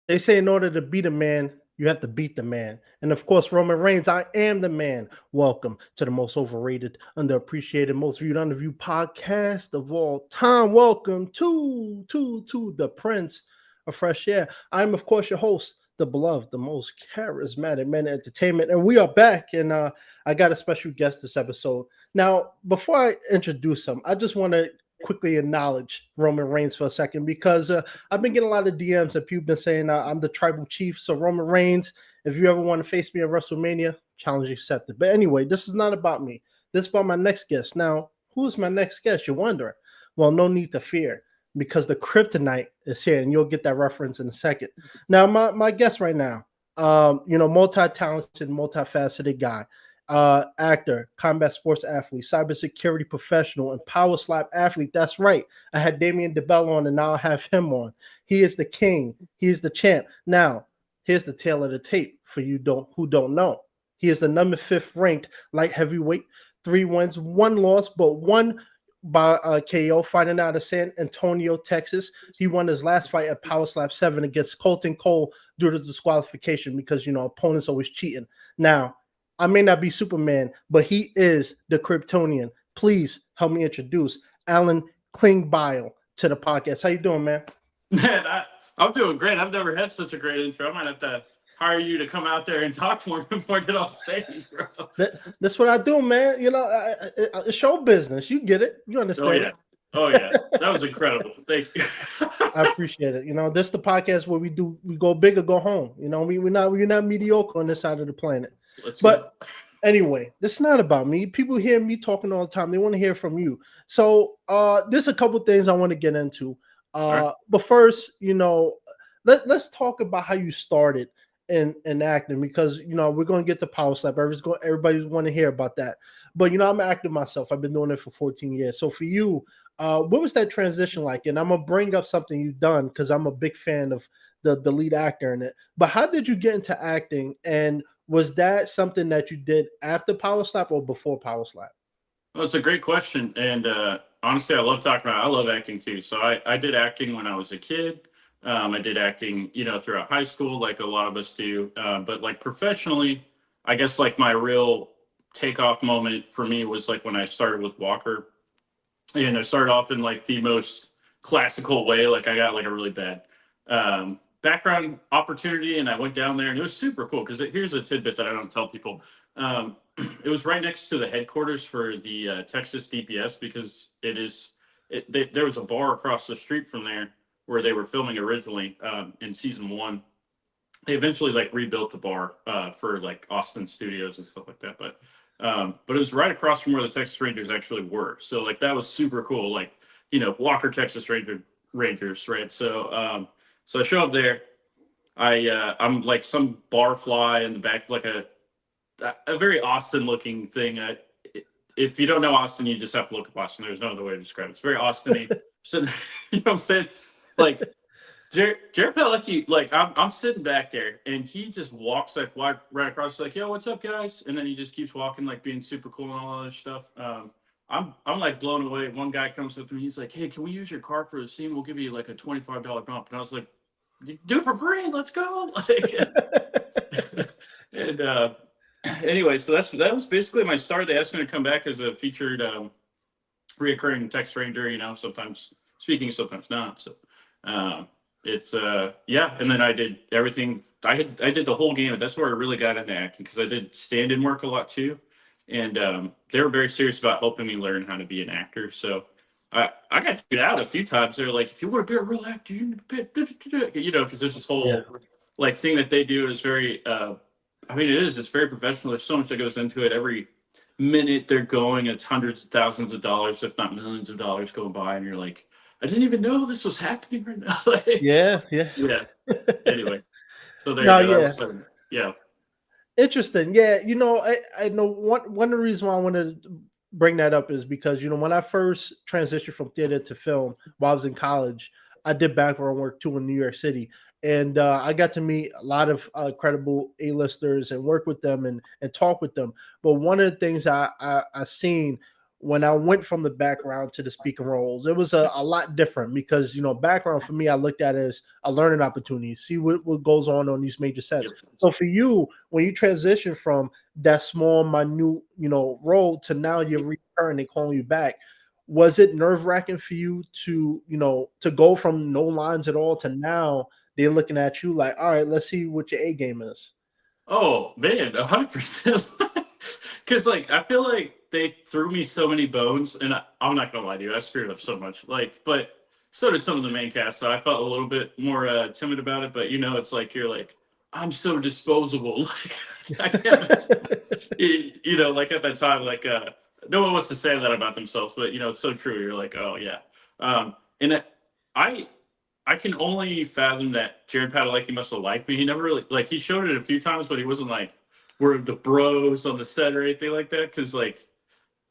They say in order to beat a man, you have to beat the man. And of course, Roman Reigns, I am the man. Welcome to the most overrated, underappreciated, most viewed, underviewed podcast of all time. Welcome to the Prince of Fresh Air. I'm, of course, your host, the beloved, the most charismatic man in entertainment. And we are back. And I got a special guest this episode. Now, before I introduce him, I just want to quickly acknowledge Roman Reigns for a second because I've been getting a lot of DMs that people been saying I'm the tribal chief. So Roman Reigns, if you ever want to face me at WrestleMania, challenge accepted. But anyway, this is not about me. This is about my next guest. Now, who is my next guest? You're wondering. Well, no need to fear because the Kryptonite is here, and you'll get that reference in a second. Now, my guest right now, multi-talented, multifaceted guy. Actor, combat sports athlete, cybersecurity professional, and power slap athlete. That's right. I had Damian DeBell on, and now I have him on. He is the king. He is the champ. Now, here's the tail of the tape for you who don't know. He is the number 5th ranked light heavyweight, 3 wins, 1 loss, but 1 by KO, fighting out of San Antonio, Texas. He won his last fight at Power Slap 7 against Colton Cole due to disqualification because, opponents always cheating. Now, I may not be Superman, but he is the Kryptonian. Please help me introduce Alan Klingbeil to the podcast. How you doing, man? Man, I'm doing great. I've never had such a great intro. I might have to hire you to come out there and talk for me before I get off stage, bro. That's what I do, man. It's show business. You get it. You understand? Oh, yeah. Oh, yeah. That was incredible. Thank you. I appreciate it. This is the podcast where we go big or go home. We're not mediocre on this side of the planet. Let's go. Anyway, this is not about me. People hear me talking all the time. They want to hear from you. So there's a couple things I want to get into. Right. But first, let's talk about how you started in acting because we're going to get to Power Slap. Everybody's want to hear about that. But I'm an actor myself. I've been doing it for 14 years. So for you, what was that transition like? And I'm gonna bring up something you've done because I'm a big fan of the lead actor in it. But how did you get into acting? And was that something that you did after Power Slap or before Power Slap? Well, it's a great question. And honestly, I love talking about it. I love acting too. So I did acting when I was a kid. I did acting, throughout high school, like a lot of us do. But like professionally, I guess like my real takeoff moment for me was like when I started with Walker. And I started off in like the most classical way. Like I got like a really bad background opportunity, and I went down there, and it was super cool because here's a tidbit that I don't tell people. It was right next to the headquarters for the Texas DPS because there was a bar across the street from there where they were filming originally in season 1. They eventually like rebuilt the bar for like Austin Studios and stuff like that, but it was right across from where the Texas Rangers actually were. So like that was super cool. Like Walker Texas Rangers, right? So I show up there. I'm like some bar fly in the back, like a very Austin looking thing. If you don't know Austin, you just have to look up Austin. There's no other way to describe it. It's very Austin-y. So you know what I'm saying? Like Jared Padalecki, like I'm sitting back there, and he just walks like right across, like, "Yo, what's up, guys?" And then he just keeps walking, like being super cool and all that other stuff. I'm like blown away. One guy comes up to me, he's like, "Hey, can we use your car for the scene? We'll give you like a $25 bump." And I was like, "Do it for free, let's go!" Like, and anyway, so that was basically my start. They asked me to come back as a featured reoccurring Text Ranger. Sometimes speaking, sometimes not. So. It's and then I did everything. I did the whole gamut. That's where I really got into acting because I did stand-in work a lot too, and they were very serious about helping me learn how to be an actor. So I got figured out a few times. They're like, if you want to be a real actor, you need to be, because there's this whole like thing that they do is very it's very professional. There's so much that goes into it. Every minute they're going, it's hundreds of thousands of dollars, if not millions of dollars going by, and you're like, I didn't even know this was happening right now. Like, Yeah. Anyway, so there No, you go. yeah. Yeah. Interesting. Yeah, I know one of the reasons why I wanted to bring that up is because when I first transitioned from theater to film while I was in college, I did background work too in New York City, and I got to meet a lot of credible A-listers and work with them and talk with them. But one of the things I seen when I went from the background to the speaking roles. It was a lot different because, background for me, I looked at it as a learning opportunity, see what goes on these major sets. Yep. So for you, when you transition from that small, minute, role to now you're returning, they calling you back, was it nerve wracking for you to go from no lines at all to now they're looking at you like, all right, let's see what your A game is? Oh man, 100%. Because like I feel like they threw me so many bones, and I'm not gonna lie to you, I screwed up so much. Like, but so did some of the main cast, so I felt a little bit more timid about it. But it's like you're like, I'm so disposable. Like I can't miss. Like at that time, like no one wants to say that about themselves, but it's so true. You're like, oh yeah. And I I can only fathom that Jared Padalecki must have liked me. He never really like he showed it a few times, but he wasn't like we're the bros on the set or anything like that. Because like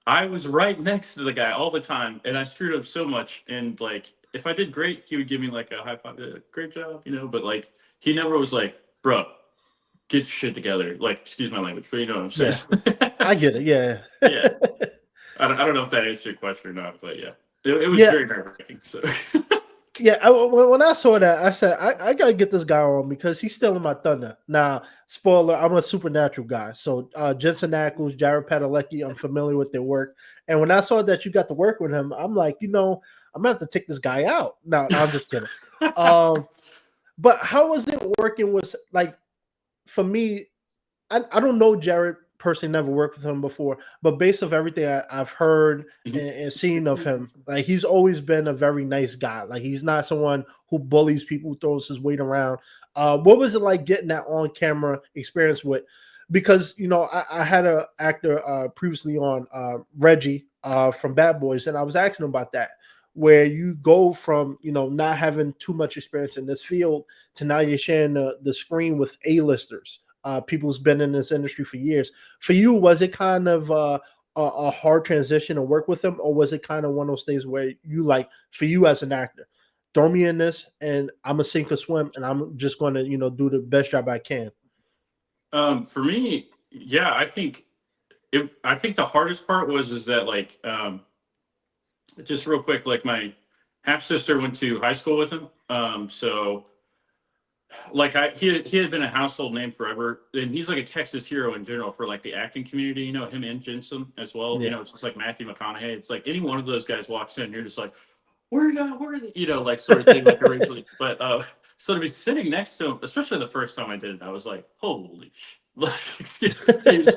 I was right next to the guy all the time, and I screwed up so much. And like if I did great, he would give me like a high five, great job. But like he never was like, bro, get your shit together. Like excuse my language, but you know what I'm saying. Yeah, I get it. Yeah. Yeah, I don't know if that answered your question or not, but yeah, it was Yeah. very nerve wracking. So. Yeah, when I saw that, I said I gotta get this guy on because he's stealing my thunder. Now, spoiler: I'm a supernatural guy, so Jensen Ackles, Jared Padalecki, I'm familiar with their work. And when I saw that you got to work with him, I'm like, I'm gonna have to take this guy out. No, I'm just kidding. Um, but how was it working with like for me? I don't know Jared personally, never worked with him before, but based off everything I've heard and seen of him, like he's always been a very nice guy. Like he's not someone who bullies people, who throws his weight around. What was it like getting that on camera experience with? Because I had an actor previously on Reggie from Bad Boys, and I was asking him about that. Where you go from not having too much experience in this field to now you're sharing the screen with A-listers, people who's been in this industry for years. For you, was it kind of a hard transition to work with them, or was it kind of one of those things where you like, for you as an actor, throw me in this and I'm a sink or swim, and I'm just going to do the best job I can? For me, yeah, I think the hardest part was is that like just real quick, like my half sister went to high school with him. So like he had been a household name forever, and he's like a Texas hero in general for like the acting community. Him and Jensen as well. Yeah, It's just like Matthew McConaughey. It's like any one of those guys walks in, you're just like, we're not worthy, like sort of thing, like originally. But so to be sitting next to him, especially the first time I did it, I was like, holy sh! Like, excuse me,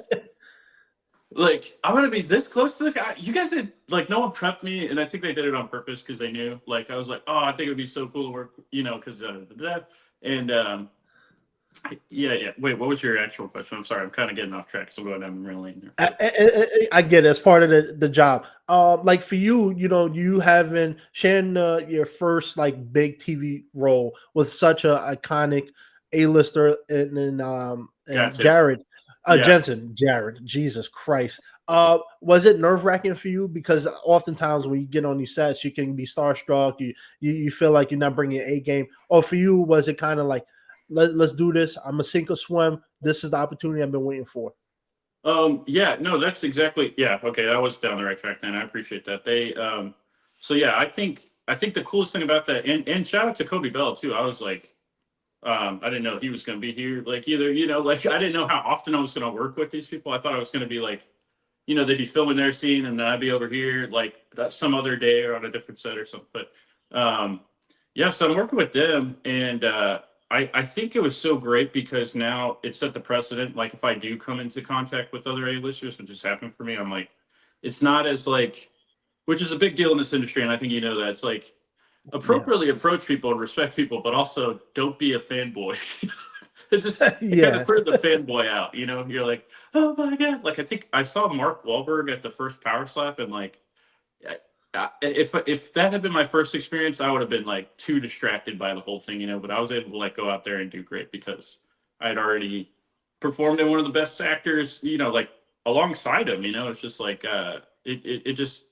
like I'm gonna be this close to this guy. You guys did like no one prepped me, and I think they did it on purpose because they knew. Like I was like, oh, I think it would be so cool to work, because and yeah, yeah. Wait, what was your actual question? I'm sorry, I'm kind of getting off track. So I'm going down memory lane here. I get it. It's part of the job. Like for you, you having sharing your first like big TV role with such a iconic A-lister and Gotcha. Jared, Yeah. Jared, Jesus Christ. Was it nerve wracking for you? Because oftentimes when you get on these sets, you can be starstruck. You feel like you're not bringing your A game. Or for you, was it kind of like, let's do this. I'm a sink or swim. This is the opportunity I've been waiting for. Yeah, no, that's exactly, yeah, okay, that was down the right track then. I appreciate that. So yeah, I think the coolest thing about that, and shout out to Kobe Bell too. I was like, I didn't know he was going to be here. Like either, like I didn't know how often I was going to work with these people. I thought I was going to be like, they'd be filming their scene and then I'd be over here like some other day or on a different set or something. But yeah, so I'm working with them, and I think it was so great because now it set the precedent. Like if I do come into contact with other A-listers, which has happened for me, I'm like, it's not as like, which is a big deal in this industry, and I think that it's like Yeah, appropriately approach people and respect people, but also don't be a fanboy. It kind of yeah. threw the fanboy out. You're like, oh my god! Like I think I saw Mark Wahlberg at the first Power Slap, and like, if that had been my first experience, I would have been like too distracted by the whole thing. But I was able to like go out there and do great because I had already performed in one of the best actors, like alongside him. It's just like it just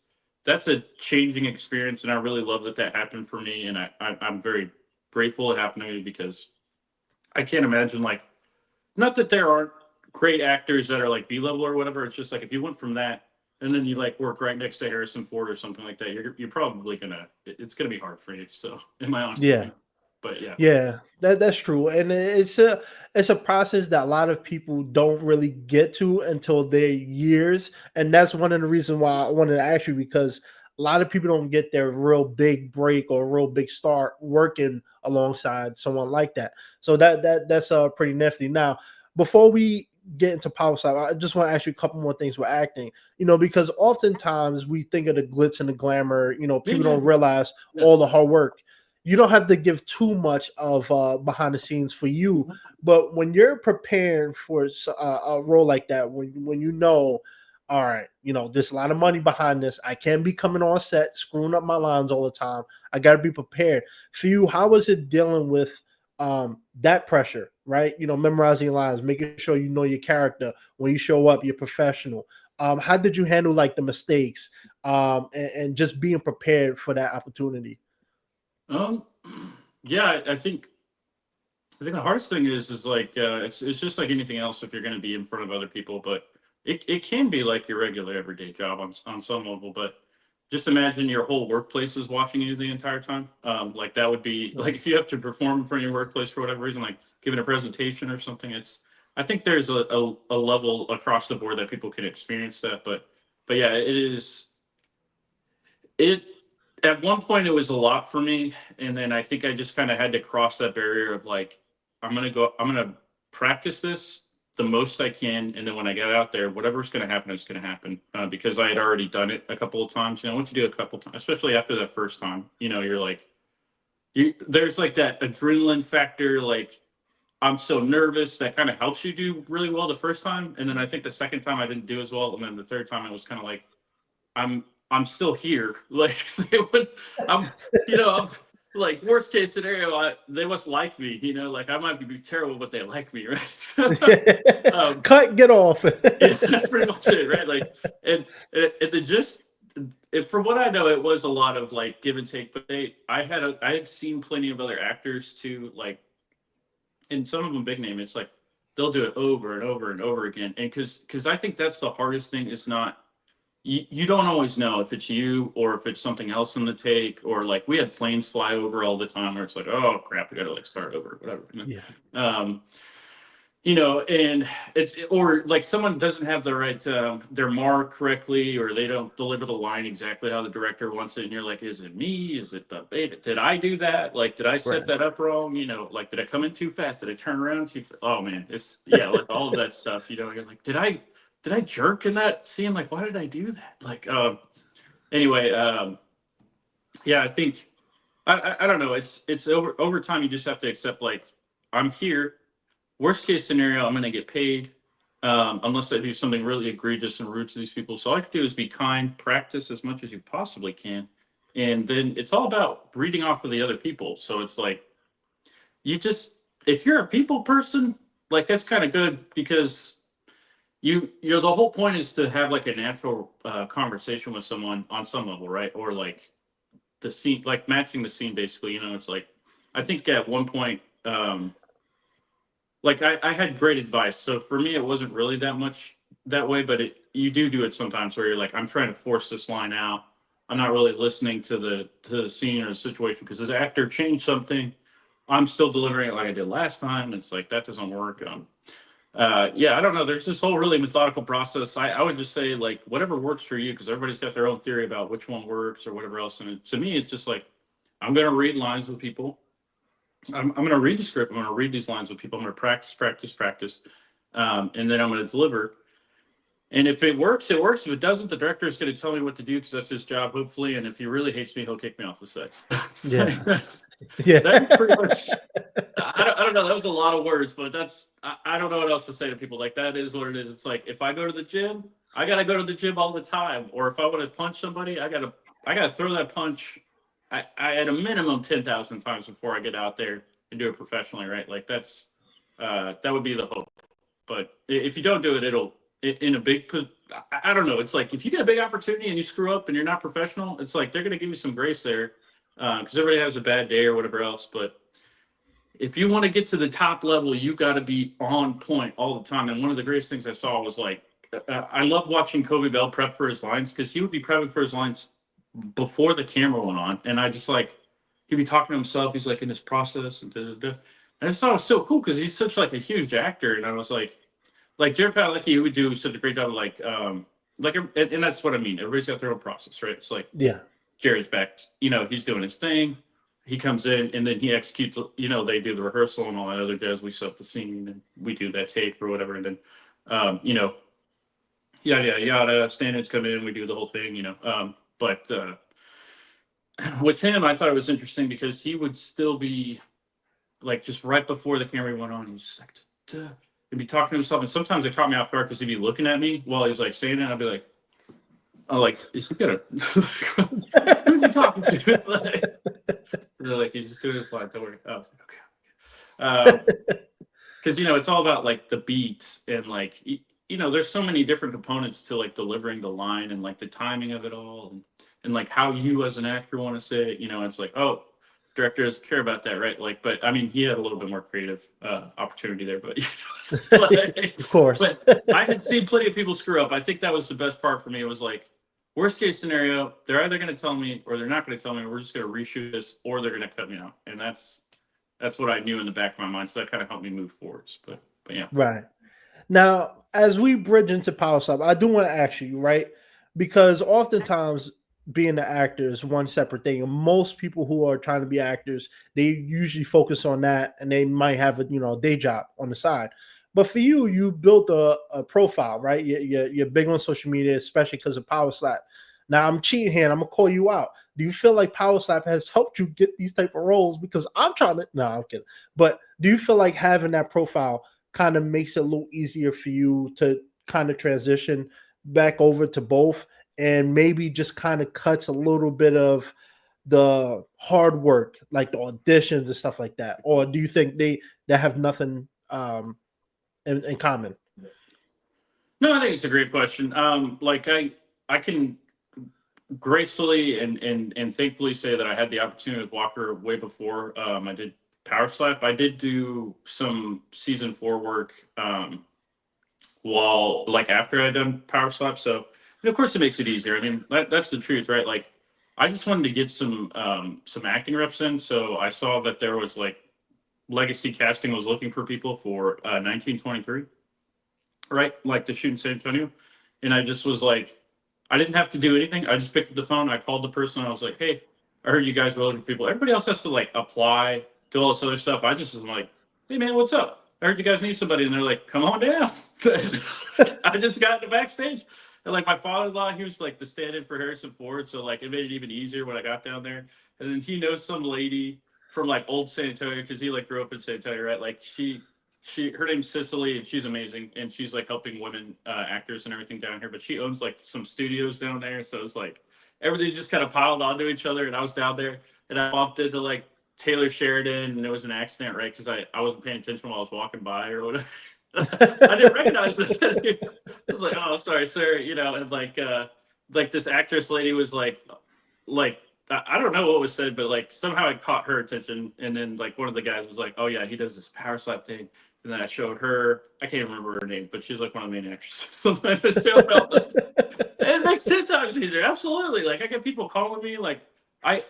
that's a changing experience, and I really love that happened for me, and I'm very grateful it happened to me because I can't imagine like not that there aren't great actors that are like B level or whatever. It's just like if you went from that and then you like work right next to Harrison Ford or something like that, you're probably gonna it's gonna be hard for you. So, in my honest Yeah. opinion, but yeah. Yeah, that's true, and it's a process that a lot of people don't really get to until their years, and that's one of the reasons why I wanted to ask you, because a lot of people don't get their real big break or real big start working alongside someone like that. So that's pretty nifty. Now, before we get into power side, I just want to ask you a couple more things with acting. Because oftentimes we think of the glitz and the glamour. Yeah, People yeah, don't realize yeah. all the hard work. You don't have to give too much of behind the scenes for you, but when you're preparing for a role like that, when all right, there's a lot of money behind this, I can't be coming on set screwing up my lines all the time. I got to be prepared. For you, how was it dealing with that pressure, right? Memorizing your lines, making sure you know your character. When you show up, you're professional. How did you handle like the mistakes, and just being prepared for that opportunity? Um, yeah, I think the hardest thing is like it's just like anything else if you're going to be in front of other people, but it can be like your regular everyday job on some level. But just imagine your whole workplace is watching you the entire time. Like that would be like if you have to perform in front of your workplace for whatever reason, like giving a presentation or something. I think there's a level across the board that people can experience that, but yeah, it at one point it was a lot for me, and then I think I just kind of had to cross that barrier of like I'm gonna practice this the most I can, and then when I get out there, whatever's going to happen is going to happen, because I had already done it a couple of times. Once you do a couple times, especially after that first time, you're like there's like that adrenaline factor, like I'm so nervous, that kind of helps you do really well the first time, and then I think the second time I didn't do as well, and then the third time it was kind of like I'm still here. Like they would, I'm, I'm like worst case scenario, they must like me. Like I might be terrible, but they like me, right? um, Cut, get off. yeah, that's pretty much it, right? Like, and the just, from what I know, it was a lot of like give and take. But I had seen plenty of other actors too, like, and some of them big name. It's like they'll do it over and over and over again, and because I think that's the hardest thing is not you don't always know if it's you or if it's something else in the take, or like we had planes fly over all the time where it's like, oh crap, we gotta like start over, whatever. Yeah. Um, and it's or like someone doesn't have the right their mark correctly, or they don't deliver the line exactly how the director wants it, and you're like, is it me? Is it the beta? Did I do that? Like, did I set Right. that up wrong? Like, did I come in too fast? Did I turn around too fast? Oh man, it's yeah, like all of that stuff. You're like, did I jerk in that scene? Like, why did I do that? Like, anyway, yeah, I think I don't know. It's over time. You just have to accept like I'm here. Worst case scenario, I'm going to get paid, unless I do something really egregious and rude to these people. So all I can do is be kind, practice as much as you possibly can, and then it's all about reading off of the other people. So it's like you just if you're a people person, like that's kind of good because the whole point is to have like a natural conversation with someone on some level, right? Or like the scene, like matching the scene, basically. It's like I think at one point, like I had great advice. So for me, it wasn't really that much that way, but you do it sometimes where you're like, I'm trying to force this line out. I'm not really listening to the scene or the situation because this actor changed something. I'm still delivering it like I did last time. It's like that doesn't work. Yeah, I don't know. There's this whole really methodical process. I would just say like whatever works for you, because everybody's got their own theory about which one works or whatever else. And to me, it's just like I'm going to read lines with people. I'm going to read the script. I'm going to read these lines with people. I'm going to practice, practice, practice, and then I'm going to deliver. And if it works, it works. If it doesn't, the director is going to tell me what to do because that's his job, hopefully. And if he really hates me, he'll kick me off the sets. So Yeah. that's Yeah. pretty much. I don't know. That was a lot of words, but I don't know what else to say to people. Like that is what it is. It's like if I go to the gym, I gotta go to the gym all the time. Or if I want to punch somebody, I gotta throw that punch. I at a minimum 10,000 times before I get out there and do it professionally, right? Like that would be the hope. But if you don't do it, in a big. I don't know. It's like if you get a big opportunity and you screw up and you're not professional, it's like they're gonna give you some grace there, because everybody has a bad day or whatever else, but if you want to get to the top level, you got to be on point all the time. And one of the greatest things I saw was like I love watching Klingbeil prep for his lines because he would be prepping for his lines before the camera went on, and I just like he'd be talking to himself. He's like in this process and da, da, da. And I just thought it was so cool because he's such like a huge actor, and I was like Jared Padalecki, he would do such a great job of like and that's what I mean. Everybody's got their own process, right? It's like Yeah. Jared's back, you know, he's doing his thing. He comes in and then he executes, you know, they do the rehearsal and all that other jazz. We set up the scene and we do that take or whatever. And then, you know, yada, yada, yada, stand-ins come in, we do the whole thing, you know. But with him, I thought it was interesting because he would still be like just right before the camera went on, he was just like, duh, he'd be talking to himself. And sometimes it caught me off guard because he'd be looking at me while he's like saying it. I'd be like, oh, like, is he gonna, who's he talking to? They're like, he's just doing his line. Don't worry. Oh, okay. Because, you know, it's all about like the beat and like, you know, there's so many different components to like delivering the line and like the timing of it all and like how you as an actor want to say it. You know, it's like, oh, director doesn't care about that, right? Like, but I mean, he had a little bit more creative opportunity there, but, you know, like, of course. But I had seen plenty of people screw up. I think that was the best part for me. It was like, worst case scenario, they're either going to tell me or they're not going to tell me. We're just going to reshoot this or they're going to cut me out. And that's what I knew in the back of my mind. So that kind of helped me move forwards. But yeah. Right. Now, as we bridge into Power Slap, I do want to ask you, right? Because oftentimes being an actor is one separate thing. And most people who are trying to be actors, they usually focus on that and they might have a day job on the side. But for you, you built a profile, right? You're big on social media, especially because of Power Slap. Now I'm cheating here and I'm gonna call you out. Do you feel like Power Slap has helped you get these type of roles? Because I'm trying to, no, I'm kidding. But do you feel like having that profile kind of makes it a little easier for you to kind of transition back over to both and maybe just kind of cuts a little bit of the hard work, like the auditions and stuff like that? Or do you think they have nothing in common? No, I think it's a great question. Like I can gracefully and thankfully say that I had the opportunity with Walker way before I did Power Slap. I did do some season 4 work while like after I'd done Power Slap. So and of course it makes it easier. I mean that's the truth, right? Like I just wanted to get some acting reps in. So I saw that there was like Legacy Casting was looking for people for 1923, right? Like to shoot in San Antonio. And I just was like, I didn't have to do anything. I just picked up the phone. I called the person. I was like, hey, I heard you guys were looking for people. Everybody else has to like apply, do all this other stuff. I just was like, hey, man, what's up? I heard you guys need somebody. And they're like, come on down. I just got in the backstage. And like my father-in-law, he was like the stand-in for Harrison Ford. So like it made it even easier when I got down there. And then he knows some lady from like old San Antonio because he like grew up in San Antonio, right? Like her name's Cicely and she's amazing and she's like helping women actors and everything down here, but she owns like some studios down there, so it's like everything just kind of piled onto each other. And I was down there and I bumped into like Taylor Sheridan and there was an accident, right? Because I wasn't paying attention while I was walking by or whatever. I didn't recognize it. I was like, oh, sorry, sir, you know. And like this actress lady was like I don't know what was said, but like somehow it caught her attention. And then like one of the guys was like, oh yeah, he does this Power Slap thing. And then I showed her, I can't remember her name, but she's like one of the main actresses. Sometimes it makes 10 times easier. Absolutely. Like I get people calling me. Like I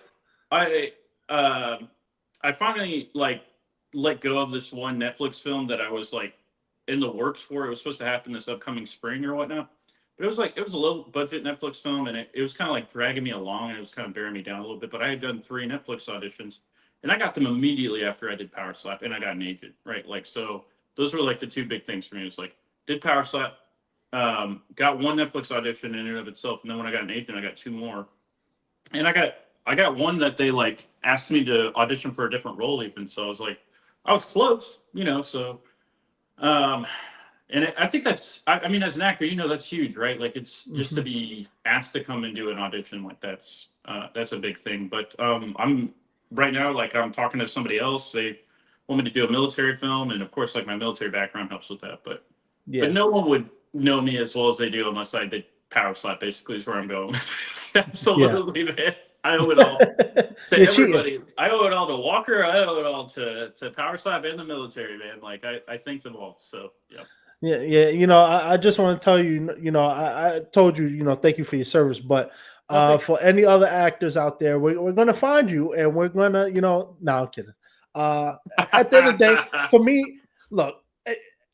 I I finally like let go of this one Netflix film that I was like in the works for. It was supposed to happen this upcoming spring or whatnot. But it was a low budget Netflix film and it was kind of like dragging me along and it was kind of bearing me down a little bit. But I had done 3 Netflix auditions and I got them immediately after I did Power Slap and I got an agent, right? Like so those were like the 2 big things for me. It was like did Power Slap, got 1 Netflix audition in and of itself, and then when I got an agent, I got 2 more. And I got one that they like asked me to audition for a different role even. So I was like, I was close, you know, so and I think I mean, as an actor, you know, that's huge, right? Like it's just to be asked to come and do an audition, like that's a big thing. But I'm right now, like I'm talking to somebody else. They want me to do a military film, and of course, like my military background helps with that. But Yeah. no one would know me as well as they do unless I did Power Slap. Basically, is where I'm going. Absolutely, man. I owe it all to You're everybody. cheating. I owe it all to Walker. I owe it all to Power Slap and the military, man. Like I thank them all. So yeah. Yeah, yeah. I just want to tell you, I told you, thank you for your service. But Oh, thank for any other actors out there, we're gonna find you, and we're gonna, no, I'm kidding. Uh, at the end of the day, for me, look,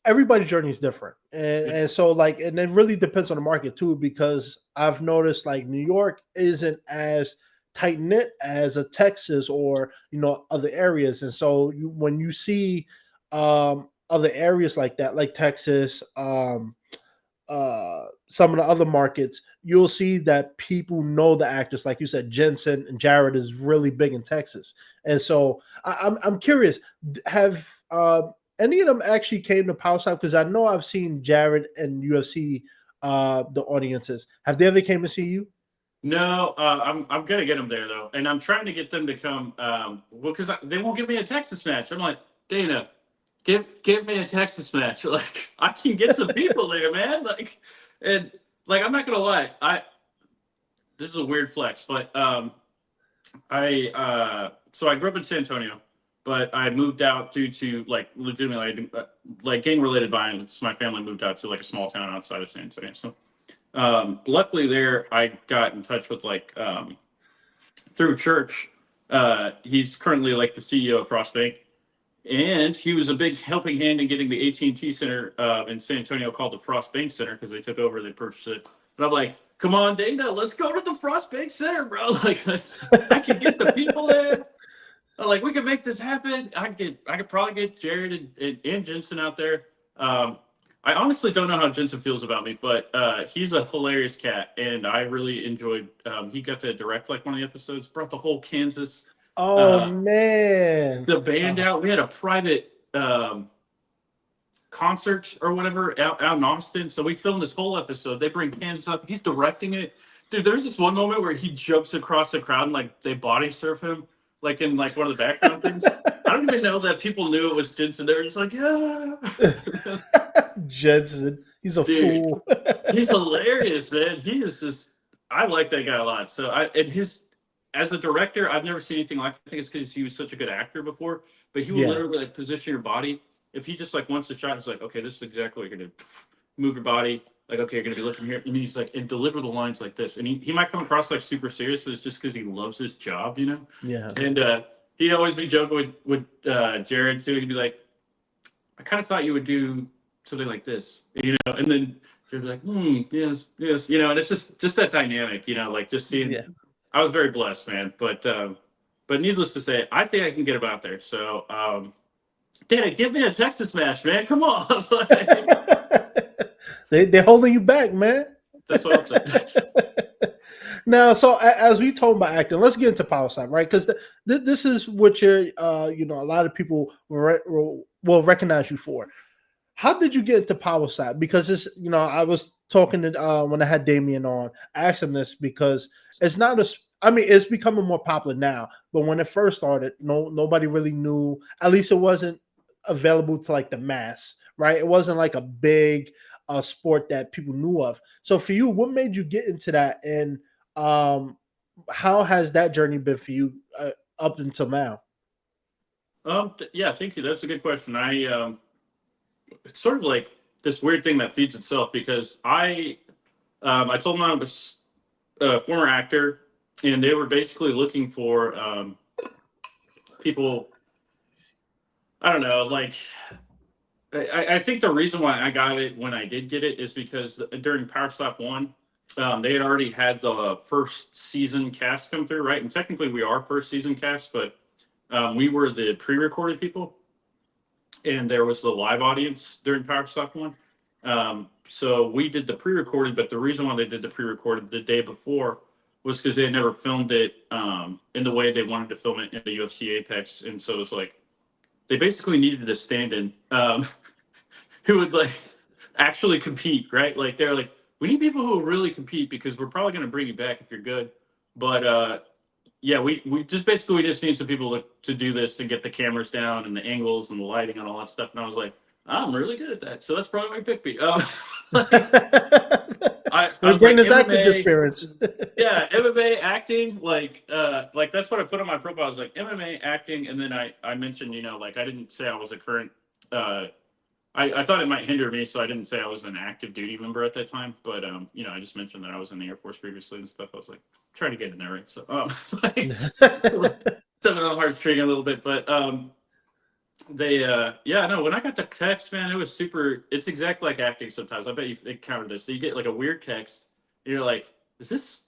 everybody's journey is different, and so like, and it really depends on the market too, because I've noticed like New York isn't as tight knit as a Texas or other areas, and so when you see other areas like that, like Texas, some of the other markets, you'll see that people know the actors. Like you said, Jensen and Jared is really big in Texas, and so I'm curious, have any of them actually came to Power Stop? Because I know I've seen Jared and UFC the audiences. Have they ever came to see you? No, I'm gonna get them there though, and I'm trying to get them to come. Well, because they won't give me a Texas match. I'm like, Dana, give me a Texas match. Like I can get some people there, man. Like, and like I'm not gonna lie, this is a weird flex, but so I grew up in San Antonio, but I moved out due to like legitimately like gang related violence. My family moved out to like a small town outside of San Antonio. So luckily there I got in touch with like through church. He's currently like the CEO of Frost Bank, and he was a big helping hand in getting the AT&T Center in San Antonio called the Frost Bank Center because they took over, they purchased it. And I'm like, come on, Dana, let's go to the Frost Bank Center, bro. Like, I can get the people there. I'm like, we could make this happen. I could probably get Jared and Jensen out there. Um, I honestly don't know how Jensen feels about me, but he's a hilarious cat, and I really enjoyed. He got to direct like one of the episodes, brought the whole Kansas Oh uh, man. the band out. We had a private concert or whatever out in Austin. So we filmed this whole episode. They bring Kansas up. He's directing it. Dude, there's this one moment where he jumps across the crowd and like they body surf him, like in like one of the background things. I don't even know that people knew it was Jensen. They were just like, yeah. Jensen, he's a Dude, fool. he's hilarious, man. He is just I like that guy a lot. So I and his as a director, I've never seen anything like. I think it's because he was such a good actor before. But he will Yeah. literally like position your body. If he just like wants to shot, he's like, okay, this is exactly what you're gonna do. Move your body. Like, okay, you're gonna be looking here, and he's like, and deliver the lines like this. And he might come across like super serious, but it's just because he loves his job, you know. Yeah. And he'd always be joking with Jared too. He'd be like, I kind of thought you would do something like this, you know. And then Jared'd be like, yes, yes, you know. And it's just that dynamic, you know, like just seeing. Yeah. I was very blessed, man. But needless to say, I think I can get him out there. So, Dana, give me a Texas match, man. Come on. Like, They're holding you back, man. that's what I'm saying. Now, so as we talk about acting, let's get into Power Slap, right? Because this is what you're, a lot of people will recognize you for. How did you get into Power Slap? Because it's, I was talking to when I had Damien on, I asked him this because it's not a. I mean, it's becoming more popular now, but when it first started, nobody really knew. At least it wasn't available to like the mass, right? It wasn't like a big sport that people knew of. So for you, what made you get into that, and um, how has that journey been for you up until now? Yeah, thank you. That's a good question. It's sort of like this weird thing that feeds itself because I told them I was a former actor, and they were basically looking for people. I don't know, like I think the reason why I got it when I did get it is because during Power Slap One, they had already had the first season cast come through, right? And technically, we are first season cast, but we were the pre-recorded people, and there was the live audience during Power Slap One. So we did the pre-recorded, but the reason why they did the pre-recorded the day before was because they had never filmed it in the way they wanted to film it in the UFC Apex, and so it was like they basically needed a stand-in who would like actually compete, right? Like they're like, we need people who will really compete because we're probably going to bring you back if you're good. But yeah, we just basically we just need some people to do this and get the cameras down and the angles and the lighting and all that stuff. And I was like, I'm really good at that, so that's probably why pick me. Like, I We're was getting like this acting MMA, experience. yeah, MMA acting, like that's what I put on my profile. I was like MMA acting, and then I mentioned, you know, like I didn't say I was a current uh I thought it might hinder me, so I didn't say I was an active duty member at that time. But you know, I just mentioned that I was in the Air Force previously and stuff. I was like trying to get in there, right? So like something on the heartstring a little bit, but they yeah, no, when I got the text, man, it was super. It's exactly like acting sometimes. I bet you encountered this. So you get like a weird text, and you're like, is this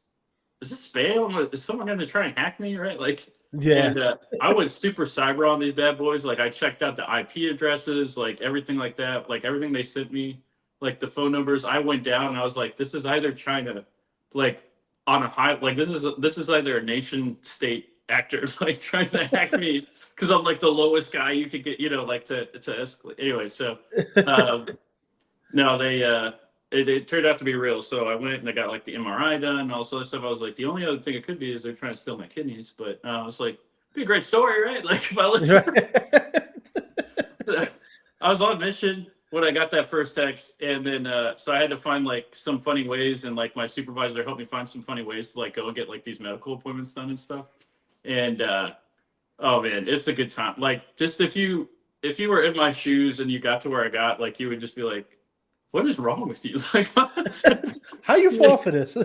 spam? Is someone going to try and hack me? Right? Like, Yeah. and I went super cyber on these bad boys. Like, I checked out the IP addresses, like everything like that, like everything they sent me, like the phone numbers. I went down and I was like, this is either China, like on a high, like this is either a nation state actor like trying to hack me because I'm like the lowest guy you could get, you know, like to escalate. Anyway, so um, no, they it turned out to be real. So I went and I got like the MRI done and all this other stuff. I was like, the only other thing it could be is they're trying to steal my kidneys. But I was like, be a great story, right? Like if I I was on mission when I got that first text, and then so I had to find like some funny ways, and like my supervisor helped me find some funny ways to like go and get like these medical appointments done and stuff. And oh man, it's a good time. Like just if you were in my shoes and you got to where I got, like you would just be like, what is wrong with you? Like, How you fall for this?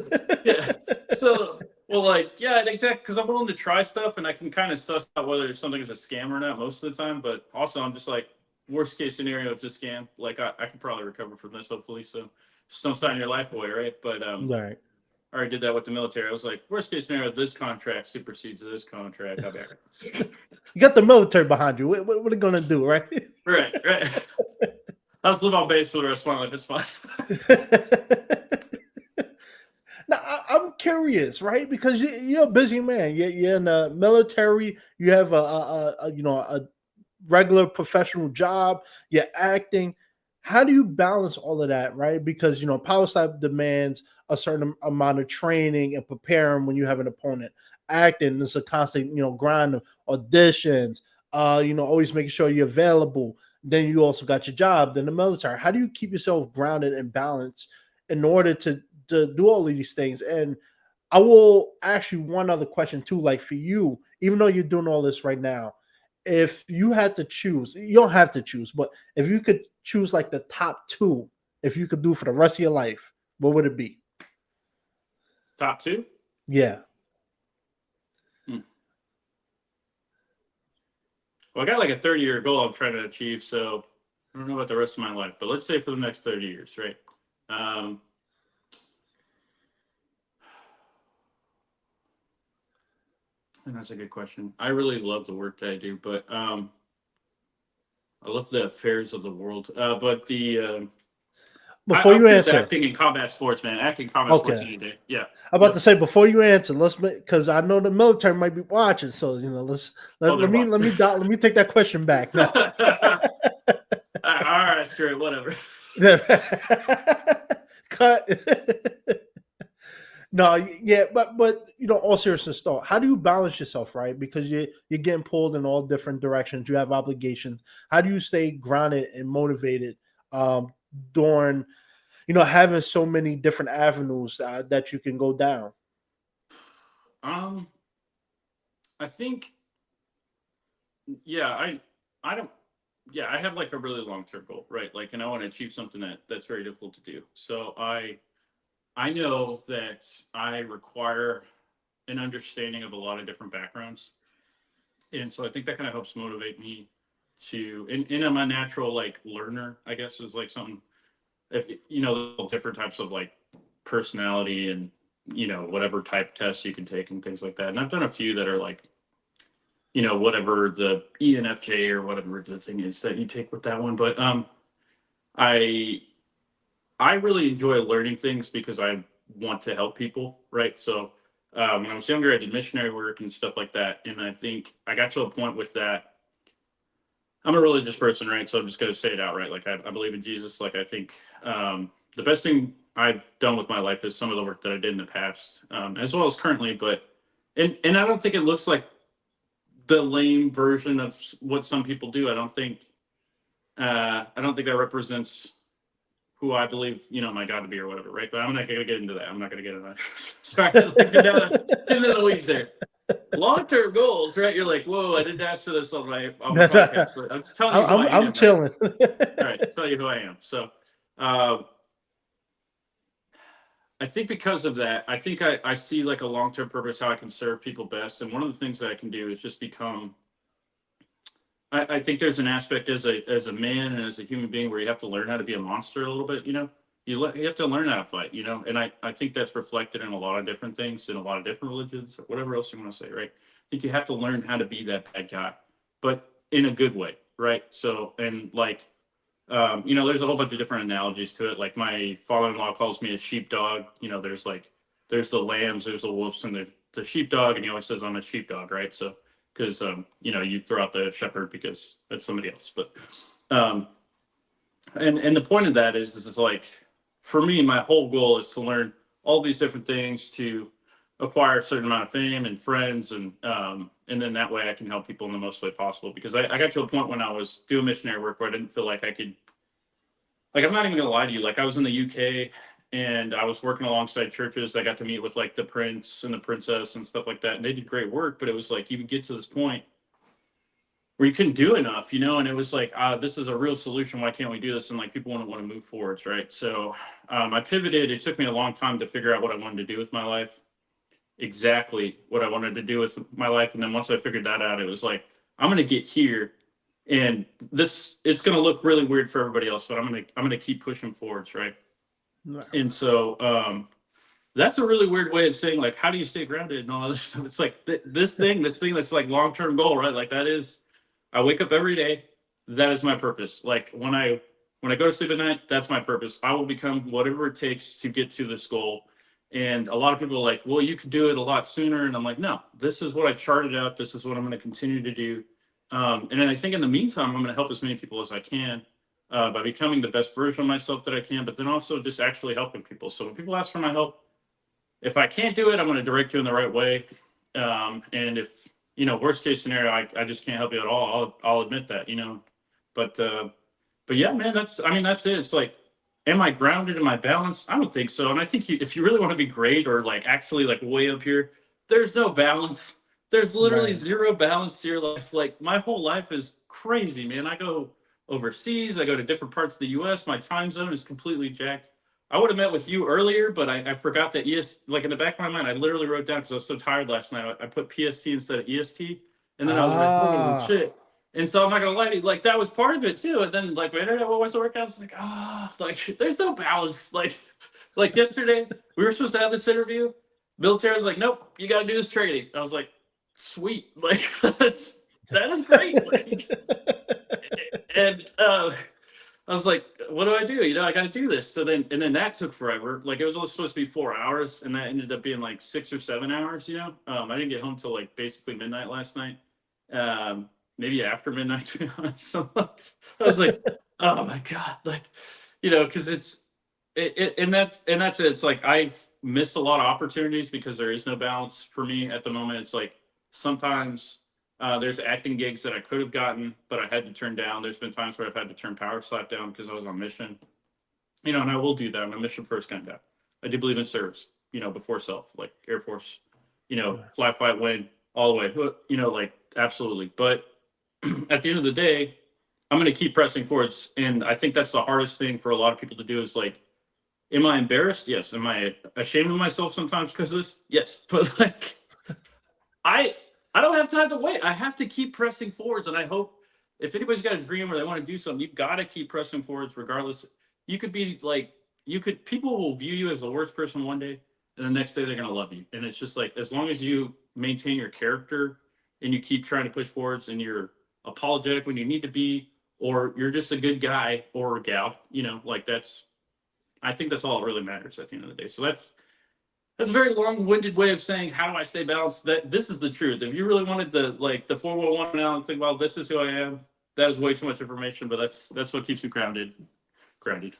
yeah. So, well, like, yeah, exactly. Because I'm willing to try stuff, and I can kind of suss out whether something is a scam or not most of the time. But also, I'm just like, worst case scenario, it's a scam. Like, I could probably recover from this, hopefully. So, just don't sign your life away, right? But Right. I already did that with the military. I was like, worst case scenario, this contract supersedes this contract. I'll be You got the military behind you. What are they gonna do, right? right, right. I'll just live on base for the rest of my life. It's fine. Now I'm curious, right? Because you're a busy man. You're in the military. You have a you know a regular professional job. You're acting. How do you balance all of that, right? Because power slap demands a certain amount of training and preparing when you have an opponent. Acting is a constant, grind of auditions. Always making sure you're available. Then you also got your job. Then the military. How do you keep yourself grounded and balanced in order to do all of these things? And I will ask you one other question too. Like for you, even though you're doing all this right now, if you had to choose, you don't have to choose, but if you could choose like the top two, if you could do for the rest of your life, what would it be? Top two? Yeah. Well, I got like a 30-year goal I'm trying to achieve, so I don't know about the rest of my life, but let's say for the next 30 years, right? And that's a good question. I really love the work that I do, but I love the affairs of the world. But the Before I'll you choose answer, acting in combat sports, man. Acting in combat sports okay. any day. Yeah. I'm about to say before you answer, let's because I know the military might be watching, so let They're me watching. let me take that question back. No. All right, sure, whatever. Cut. No, yeah, but all seriousness though, how do you balance yourself, right? Because you're getting pulled in all different directions. You have obligations. How do you stay grounded and motivated during having so many different avenues that you can go down? I think, yeah, I don't, yeah, I have like a really long term goal, right? Like, and I want to achieve something that's very difficult to do. So I know that I require an understanding of a lot of different backgrounds, and so I think that kind of helps motivate me to. And I'm a natural like learner, I guess, is like something. If different types of like personality and whatever type tests you can take and things like that. And I've done a few that are like whatever the ENFJ or whatever the thing is that you take with that one. But I I really enjoy learning things because I want to help people, right? So when I was younger, I did missionary work and stuff like that, and I think I got to a point with that. I'm a religious person, right? So I'm just going to say it outright. Like I believe in Jesus. Like I think the best thing I've done with my life is some of the work that I did in the past, as well as currently. But and I don't think it looks like the lame version of what some people do. I don't think that represents who I believe, my God to be or whatever, right? But I'm not going to get into that. I'm not going to get into that. Sorry, getting into the weeds there. Long-term goals, right? You're like, whoa, I didn't ask for this on my podcast, but I'm just telling you who I I'm am, right? chilling. All right. Tell you who I am. So, uh, I think because of that, I think I see like a long term purpose how I can serve people best. And one of the things that I can do is just become. I think there's an aspect as a man and as a human being where you have to learn how to be a monster a little bit. You have to learn how to fight. And I think that's reflected in a lot of different things in a lot of different religions or whatever else you want to say, right? I think you have to learn how to be that bad guy, but in a good way, right? So and like there's a whole bunch of different analogies to it. Like my father-in-law calls me a sheepdog. There's the lambs, there's the wolves, and there's the sheepdog, and he always says I'm a sheepdog, right? So because you throw out the shepherd because that's somebody else. But um, and the point of that is like for me, my whole goal is to learn all these different things to acquire a certain amount of fame and friends, and then that way I can help people in the most way possible. Because I got to a point when I was doing missionary work where I didn't feel like I could. Like I'm not even gonna lie to you. Like I was in the UK and I was working alongside churches. I got to meet with like the prince and the princess and stuff like that, and they did great work. But it was like you would get to this point where you couldn't do enough, and it was like, this is a real solution. Why can't we do this? And like people wouldn't want to move forwards, right? So I pivoted. It took me a long time to figure out what I wanted to do with my life, exactly what I wanted to do with my life. And then once I figured that out, it was like, I'm gonna get here, and it's gonna look really weird for everybody else, but I'm gonna keep pushing forwards, right? Right. And so that's a really weird way of saying like, how do you stay grounded and all this stuff? It's like this thing that's like long term goal, right? Like that is, I wake up every day. That is my purpose. Like when I go to sleep at night, that's my purpose. I will become whatever it takes to get to this goal. And a lot of people are like, well, you could do it a lot sooner. And I'm like, no, this is what I charted out. This is what I'm going to continue to do. And then I think in the meantime, I'm going to help as many people as I can by becoming the best version of myself that I can, but then also just actually helping people. So when people ask for my help, if I can't do it, I'm going to direct you in the right way. And if, worst case scenario, I just can't help you at all. I'll admit that, but, but yeah, man, that's it. It's like, am I grounded? Am I balanced? I don't think so. And I think if you really want to be great or like actually like way up here, there's no balance. There's literally Right. zero balance to your life. Like my whole life is crazy, man. I go overseas. I go to different parts of the U.S. My time zone is completely jacked. I would have met with you earlier, but I forgot that like in the back of my mind, I literally wrote down because I was so tired last night. I put PST instead of EST, and then I was like, holy Ah. shit. And so I'm not gonna lie to you, like that was part of it too. And then like my internet was to work out. It's like, like there's no balance. Like yesterday, we were supposed to have this interview. Military was like, nope, you gotta do this training. I was like, sweet, like that is great. Like, and I was like, what do I do? I gotta do this. And then that took forever. Like it was only supposed to be 4 hours, and that ended up being like 6 or 7 hours. I didn't get home till like basically midnight last night. Maybe after midnight, to be honest. So I was like, oh my god, like, because and that's it. It's like I've missed a lot of opportunities because there is no balance for me at the moment. It's like sometimes there's acting gigs that I could have gotten, but I had to turn down. There's been times where I've had to turn Power Slap down because I was on mission. And I will do that. I'm a mission first kind of guy. I do believe in service, before self, like Air Force, fly, fight, win, all the way. Like absolutely. But at the end of the day, I'm going to keep pressing forwards. And I think that's the hardest thing for a lot of people to do is like, am I embarrassed? Yes. Am I ashamed of myself sometimes because of this? Yes. But like, I I don't have time to wait. I have to keep pressing forwards. And I hope if anybody's got a dream or they want to do something, you got to keep pressing forwards regardless. You could be like, people will view you as the worst person one day, and the next day they're going to love you. And it's just like, as long as you maintain your character and you keep trying to push forwards and you're apologetic when you need to be, or you're just a good guy or gal, like I think that's all that really matters at the end of the day. So that's a very long-winded way of saying how do I stay balanced. That this is the truth. If you really wanted the 411 now and think, well, this is who I am, that is way too much information. But that's what keeps me grounded. Grounded.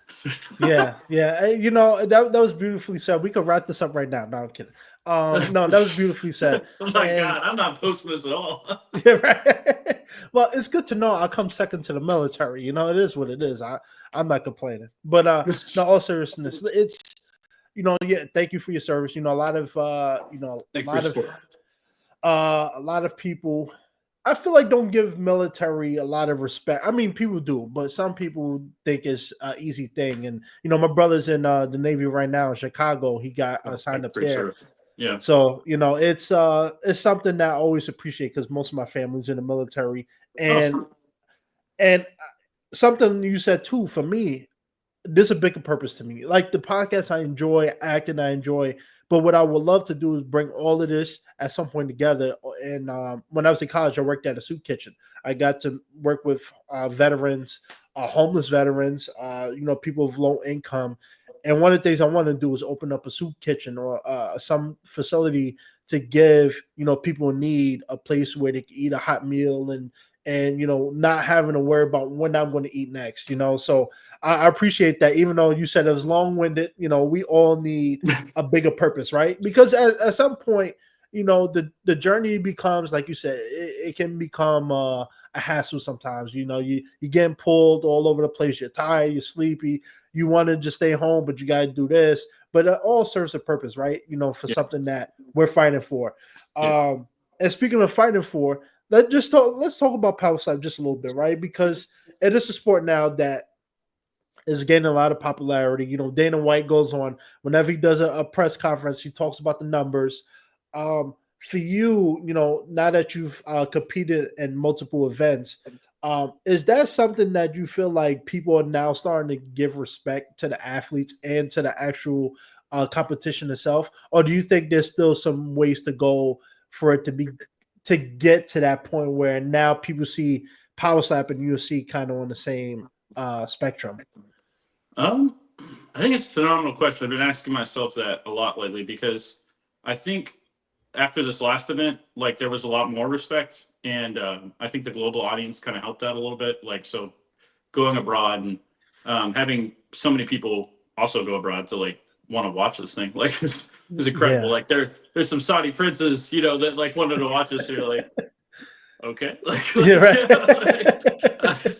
Yeah. That was beautifully said. We could wrap this up right now. No, I'm kidding. No, that was beautifully said. Oh my And god, I'm not posting this at all. yeah, right. Well, it's good to know I come second to the military. It is what it is. I'm not complaining. But no, all seriousness, it's yeah, thank you for your service. A lot of Thank you for your support. a lot of people. I feel like don't give military a lot of respect. I mean, people do, but some people think it's an easy thing. And my brother's in the Navy right now in Chicago. He got Like signed up pretty there. sure. Yeah. So it's something that I always appreciate because most of my family's in the military, and Oh, something you said too for me, this is a bigger purpose to me. Like the podcast, I enjoy acting, I enjoy, but what I would love to do is bring all of this at some point together. And when I was in college, I worked at a soup kitchen. I got to work with veterans, homeless veterans, people with low income. And one of the things I want to do is open up a soup kitchen or some facility to give people in need a place where they can eat a hot meal and not having to worry about when I'm going to eat next. So I appreciate that, even though you said it was long winded. We all need a bigger purpose, right? Because at some point, the journey becomes, like you said, it can become a hassle sometimes. You're getting pulled all over the place. You're tired. You're sleepy. You want to just stay home, but you got to do this. But it all serves a purpose, right? For yeah. something that we're fighting for. Yeah. And speaking of fighting for, let's talk about power slap just a little bit, right? Because it is a sport now that is gaining a lot of popularity. Dana White goes on whenever he does a press conference, he talks about the numbers. For you, now that you've competed in multiple events, is that something that you feel like people are now starting to give respect to the athletes and to the actual competition itself, or do you think there's still some ways to go for it to get to that point where now people see power slap and UFC kind of on the same spectrum? Um, I think it's a phenomenal question. I've been asking myself that a lot lately because I think after this last event, like there was a lot more respect, and I think the global audience kind of helped out a little bit. Like so, going abroad and having so many people also go abroad to like want to watch this thing, like is incredible. Yeah. Like there's some Saudi princes, that like wanted to watch this. So you're like, okay, Yeah, like, right.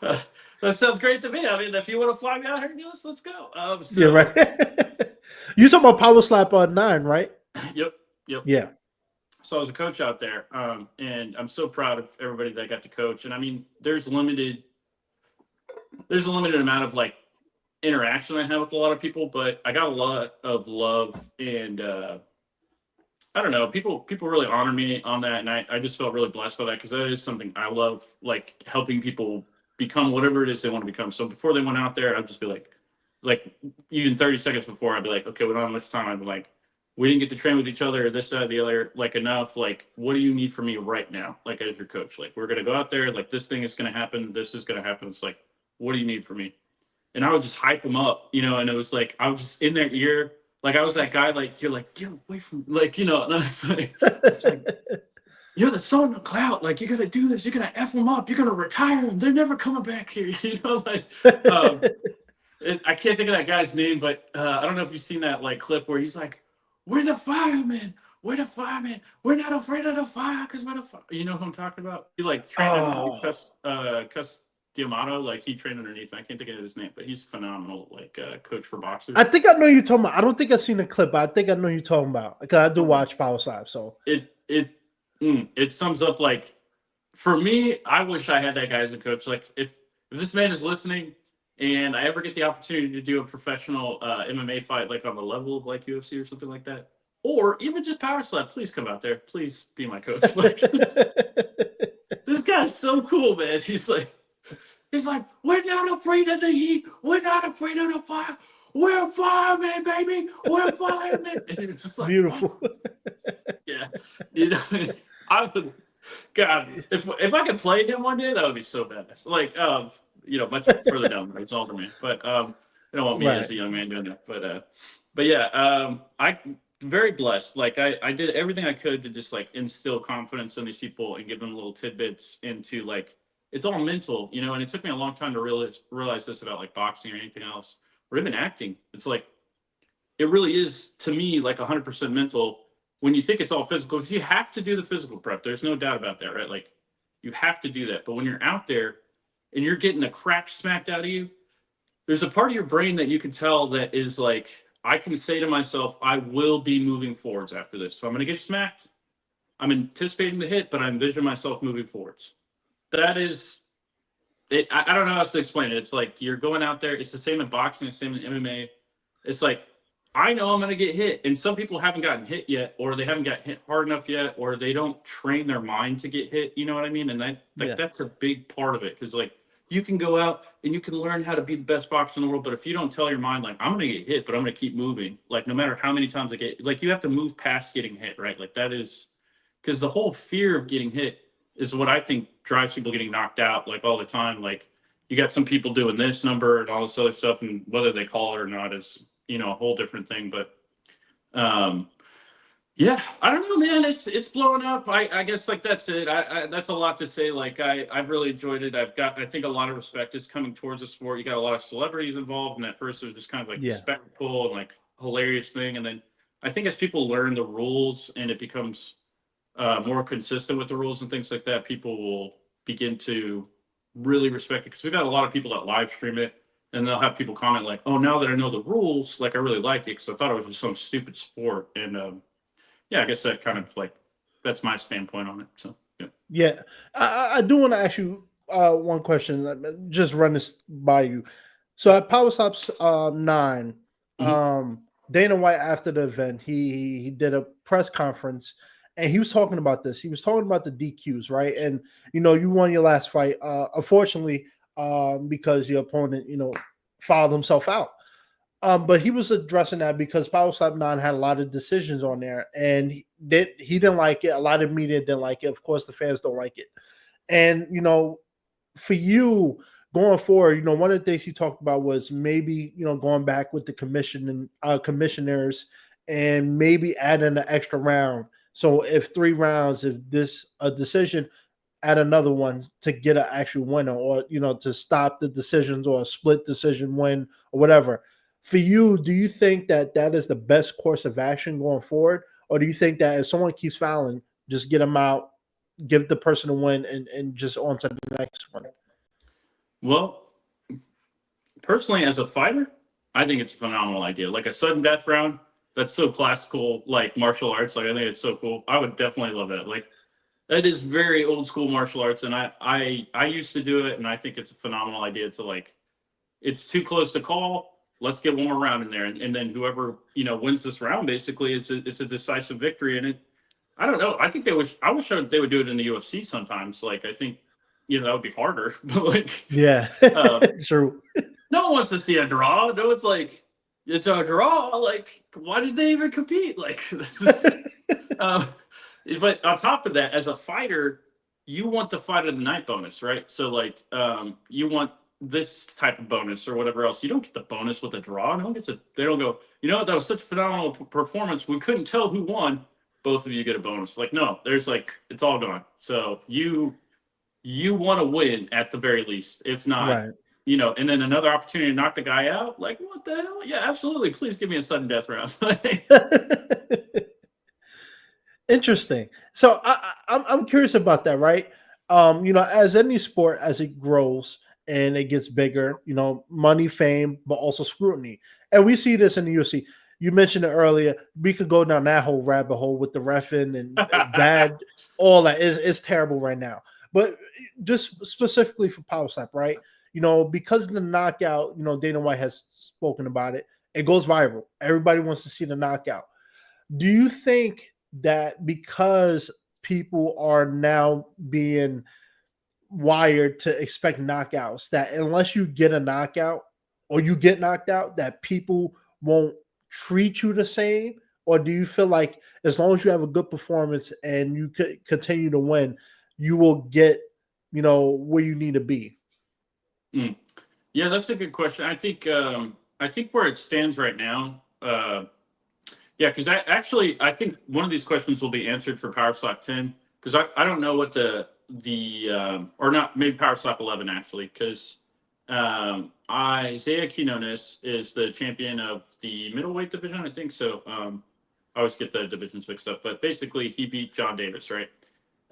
uh, that sounds great to me. I mean, if you want to fly me out here, let's go. Yeah, So right. You talking about Power Slap on 9, right? yep, yep. Yeah. So I was a coach out there, and I'm so proud of everybody that I got to coach. And I mean, there's a limited amount of like interaction I have with a lot of people, but I got a lot of love and I don't know, people really honor me on that, and I just felt really blessed by that because that is something I love, like helping people become whatever it is they want to become. So before they went out there, I'd just be like even 30 seconds before, I'd be like, okay, we don't have much time. I'd be like, we didn't get to train with each other, or this, that, or the other, like enough. Like, what do you need from me right now? Like as your coach, like we're gonna go out there, like this thing is gonna happen, this is gonna happen. It's like, what do you need from me? And I would just hype them up, and it was like I was just in their ear, like I was that guy, like you're like get away from, like and I was like, it's like you're the son of the cloud, like you're gonna do this, you're gonna f them up, you're gonna retire them, they're never coming back here, like um, I can't think of that guy's name, but I don't know if you've seen that like clip where he's like, "We're the firemen, we're the firemen, we're not afraid of the fire because we're the fire." You know who I'm talking about? He like trained underneath Oh, Cus Diamato, like he trained underneath. I can't think of his name, but he's phenomenal, like coach for I boxers. think I know you talking about. I don't think I've seen the clip, but I think I know you talking about because I do Um, watch Power Slap. So it sums up like for me. I wish I had that guy as a coach. Like if this man is listening, and I ever get the opportunity to do a professional MMA fight, like on the level of like UFC or something like that, or even just power slap, please come out there. Please be my coach. Like this guy's so cool, man. He's like, we're not afraid of the heat. We're not afraid of the fire. We're firemen, baby. We're firemen. And it's just like, wow, beautiful. yeah. You know, I would, God, if I could play him one day, that would be so badass. Like, much further down the road, it's older man, but they don't want me as Right. a young man doing that. But yeah, I very blessed. Like I did everything I could to just like instill confidence in these people and give them little tidbits into like it's all mental, And it took me a long time to realize this about like boxing or anything else, or even acting. It's like it really is to me like 100% mental when you think it's all physical because you have to do the physical prep. There's no doubt about that, right? Like you have to do that. But when you're out there and you're getting the crap smacked out of you, there's a part of your brain that you can tell that is like, I can say to myself, I will be moving forwards after this. So I'm going to get smacked. I'm anticipating the hit, but I envision myself moving forwards. That is it. I don't know how else to explain it. It's like you're going out there. It's the same in boxing, the same in MMA. It's like I know I'm going to get hit, and some people haven't gotten hit yet, or they haven't got hit hard enough yet, or they don't train their mind to get hit. You know what I mean? And that like Yeah. that's a big part of it because like you can go out and you can learn how to be the best boxer in the world, but if you don't tell your mind like I'm going to get hit, but I'm going to keep moving, like no matter how many times I get, like you have to move past getting hit, right? Like that is because the whole fear of getting hit is what I think drives people getting knocked out like all the time. Like you got some people doing this number and all this other stuff, and whether they call it or not is a whole different thing. But um, yeah, I don't know, man. It's blowing up. I guess like that's it. That's a lot to say. Like I've really enjoyed it. I think a lot of respect is coming towards the sport. You got a lot of celebrities involved, and at first it was just kind of like the Yeah. spectacle and like hilarious thing, and then I think as people learn the rules and it becomes more consistent with the rules and things like that, people will begin to really respect it because we've got a lot of people that live stream it and they'll have people comment like, "Oh, now that I know the rules, like I really like it because I thought it was just some stupid sport." And yeah, I guess that kind of like that's my standpoint on it. So yeah. Yeah. I do want to ask you one question. Just run this by you. So at Power Stops 9, Mhm. Dana White after the event, he did a press conference and he was talking about this. He was talking about the DQs, right? And you won your last fight, unfortunately, because your opponent, fouled himself out. But he was addressing that because Power Slap 9 had a lot of decisions on there, and he didn't like it. A lot of media didn't like it. Of course, the fans don't like it. And for you going forward, one of the things he talked about was maybe going back with the commissioners and maybe adding an extra round. So if 3 rounds, if this a decision, add another one to get an actual winner, or to stop the decisions or a split decision win or whatever. For you, do you think that that is the best course of action going forward, or do you think that if someone keeps fouling, just get them out, give the person a win, and just on to the next one? Well, personally, as a fighter, I think it's a phenomenal idea. Like a sudden death round, that's so classical, like martial arts. Like I think it's so cool. I would definitely love that. Like that is very old school martial arts, and I used to do it, and I think it's a phenomenal idea to like. It's too close to call. Let's get one more round in there, and then whoever wins this round basically it's a decisive victory. And it, I don't know. I think they wish I wish they would do it in the UFC sometimes. Like I think that would be harder, but like Yeah, uh, true. no one wants to see a draw. No, it's like it's a draw. Like why did they even compete? Like this is uh, but on top of that, as a fighter, you want the fight of the night bonus, right? So like, you want this type of bonus or whatever else. You don't get the bonus with a draw. No one gets a. They don't go. You know what? That was such a phenomenal performance. We couldn't tell who won. Both of you get a bonus. Like no, there's like it's all gone. So you want to win at the very least. If not, Right. and then another opportunity to knock the guy out. Like what the hell? Yeah, absolutely. Please give me a sudden death round. Interesting. So I'm curious about that, right? As any sport, as it grows and it gets bigger, money, fame, but also scrutiny, and we see this in the UFC. You mentioned it earlier. We could go down that whole rabbit hole with the refing and bad, all that. It's terrible right now. But just specifically for Power Slap, right? Because of the knockout, Dana White has spoken about it. It goes viral. Everybody wants to see the knockout. Do you think that because people are now being wired to expect knockouts, that unless you get a knockout or you get knocked out, that people won't treat you the same? Or do you feel like as long as you have a good performance and you could continue to win, you will get, where you need to be? Mm. Yeah, that's a good question. I think where it stands right now, yeah, because I think one of these questions will be answered for Power Slap 10 because I don't know what the or not maybe Power Slap 11 actually because Isaiah Quinones is the champion of the middleweight division, I think so. I always get the divisions mixed up, but basically he beat John Davis, right?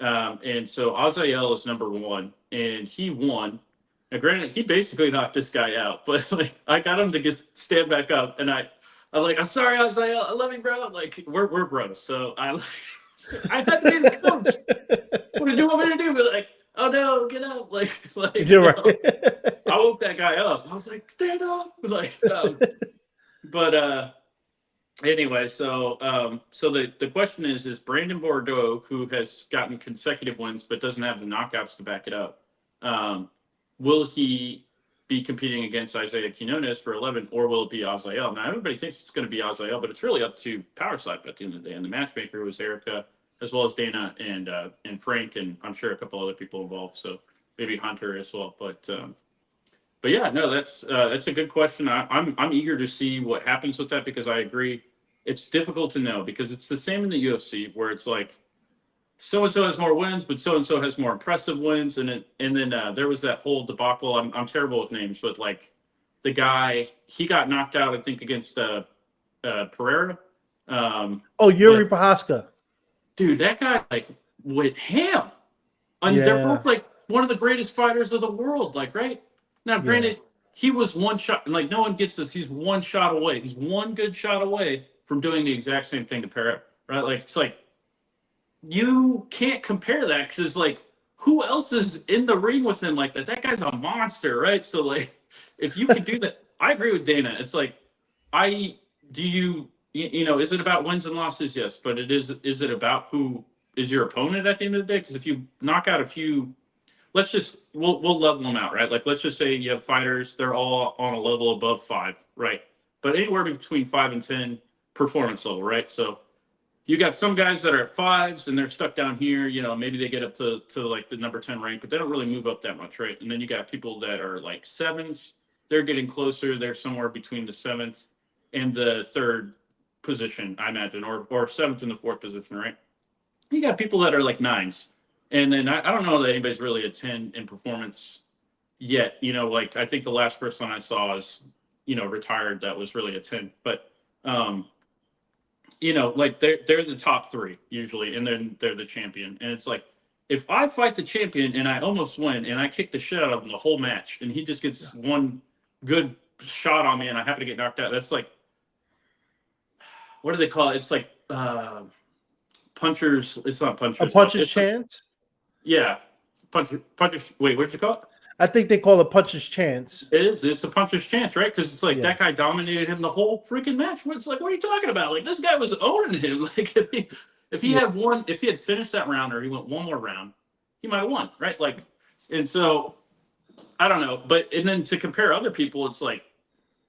And so Azael is number one, and he won. Now, granted, he basically knocked this guy out, but like I got him to just stand back up, and I'm like, I'm sorry, Azael, I love you, bro. Like we're bros, so I like. I had to be his coach. What did you want me to do? Be like, oh no, get up! You're right. I woke that guy up. I was like, stand up! But anyway, so the question is Brandon Bordeaux, who has gotten consecutive wins but doesn't have the knockouts to back it up, um, will he be competing against Isaiah Quinones for 11, or will it be Azael? Now everybody thinks it's going to be Azael, but it's really up to Power Slap at the end of the day. And the matchmaker was Erica, as well as Dana and Frank, and I'm sure a couple other people involved. So maybe Hunter as well. But yeah, no, that's a good question. I'm eager to see what happens with that because I agree. It's difficult to know because it's the same in the UFC where it's like so and so has more wins, but so and so has more impressive wins, and then there was that whole debacle. I'm terrible with names, but like the guy he got knocked out, I think against Pereira. Oh, But Yuri Prohaska. dude, that guy like went ham. And they're Yeah. both like one of the greatest fighters of the world, like right now. Yeah. Granted, he was one shot, and like no one gets this. He's one shot away. He's one good shot away from doing the exact same thing to Pereira, right? Like it's like you can't compare that because like who else is in the ring with him like that? That guy's a monster, right? So like if you can do that, I agree with Dana. It's like I do you know, is it about wins and losses? Yes, but is it about who is your opponent at the end of the day? Because if you knock out a few, let's just we'll level them out, right? Like let's just say you have fighters, they're all on a level above 5, right? But anywhere between 5 and 10 performance level, right? So you got some guys that are at 5s and they're stuck down here, you know, maybe they get up to like the number 10 rank, but they don't really move up that much, right? And then you got people that are like 7s, they're getting closer, they're somewhere between the 7th and the 3rd position, I imagine, or 7th and the 4th position, right? You got people that are like 9s. And then I don't know that anybody's really a 10 in performance yet. You know, like I think the last person I saw is, you know, retired that was really a 10. But you know, like they're the top 3 usually, and then they're the champion. And it's like if I fight the champion and I almost win and I kick the shit out of him the whole match, and he just gets one good shot on me and I happen to get knocked out, that's like what do they call it? It's like punchers. It's not A punchers. puncher's It's like, chance. yeah, punchers. Wait, what did you call it? I think they call it puncher's chance. It is. It's a puncher's chance, right? Because it's like Yeah. that guy dominated him the whole freaking match. It's like, what are you talking about? Like this guy was owning him. Like if he Yeah. had won, if he had finished that round or he went one more round, he might have won, right? Like, and so I don't know, but and then to compare other people, it's like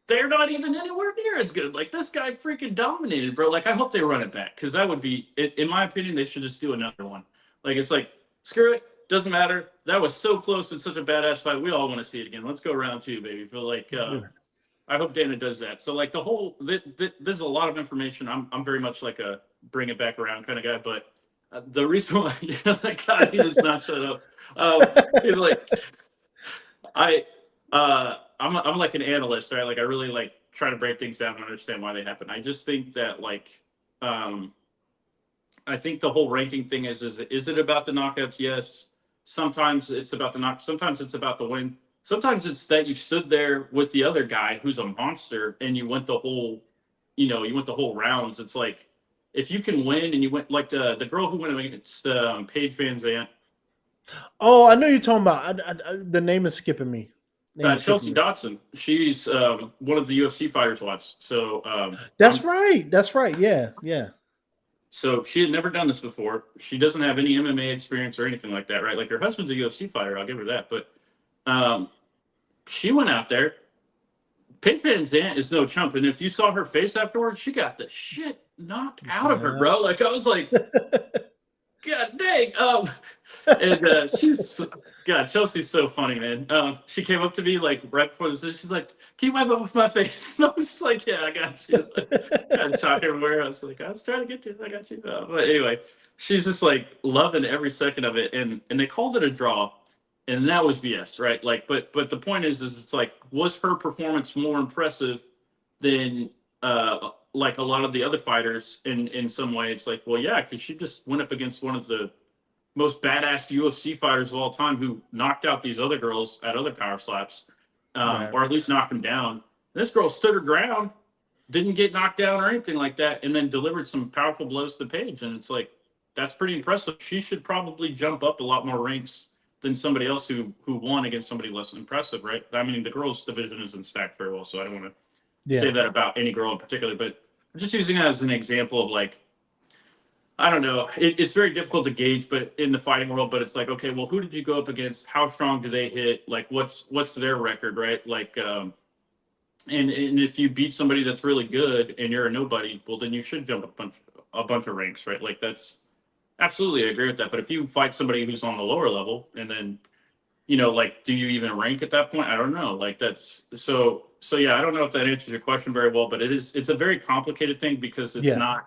they're not even anywhere near as good. Like this guy freaking dominated, bro. Like I hope they run it back because that would be, in my opinion, they should just do another one. Like it's like screw it, doesn't matter. That was so close and such a badass fight. We all want to see it again. Let's go round 2, baby. But like, I hope Dana does that. So like the whole, this is a lot of information. I'm very much like a bring it back around kind of guy. But the reason why that guy he does not shut up. Like I'm like an analyst, right? Like I really like try to break things down and understand why they happen. I just think that like I think the whole ranking thing is it about the knockouts? Yes. Sometimes it's about the knock. Sometimes it's about the win. Sometimes it's that you stood there with the other guy who's a monster and you went the whole, you went the whole rounds. It's like if you can win and you went like the girl who went against Paige Van Zant. Oh, I know you're talking about. The name is skipping me. Chelsea Dotson. She's one of the UFC fighters' wives. So that's right. That's right. Yeah, yeah. So she had never done this before. She doesn't have any MMA experience or anything like that, right? Like her husband's a UFC fighter. I'll give her that. But she went out there. Paige Van Zant is no chump, and if you saw her face afterwards, she got the shit knocked out of her, bro. Like I was like, God dang. And Chelsea's so funny, man. She came up to me like right before this. She's like, "Can you wipe up my face?" And I was just like, "Yeah, I got you." Like, got chalk everywhere. I was like, "I was trying to get to it. I got you." But anyway, she's just like loving every second of it, and they called it a draw, and that was BS, right? Like, but the point is it's like, was her performance more impressive than like a lot of the other fighters in some way? It's like, well, yeah, because she just went up against one of the most badass UFC fighters of all time who knocked out these other girls at other power slaps, Right. or at least knocked them down. This girl stood her ground, didn't get knocked down or anything like that, and then delivered some powerful blows to Paige. And it's like, that's pretty impressive. She should probably jump up a lot more ranks than somebody else who won against somebody less impressive, right? I mean, the girls' division isn't stacked very well, so I don't want to Yeah, say that about any girl in particular, but I'm just using it as an example of like, I don't know. It's very difficult to gauge, but in the fighting world, but it's like, okay, well, who did you go up against? How strong do they hit? Like, what's their record, right? Like, and if you beat somebody that's really good and you're a nobody, well, then you should jump a bunch of ranks, right? Like that's absolutely, I agree with that. But if you fight somebody who's on the lower level, and then like, do you even rank at that point? I don't know. Like that's so yeah. I don't know if that answers your question very well, but it's a very complicated thing because yeah,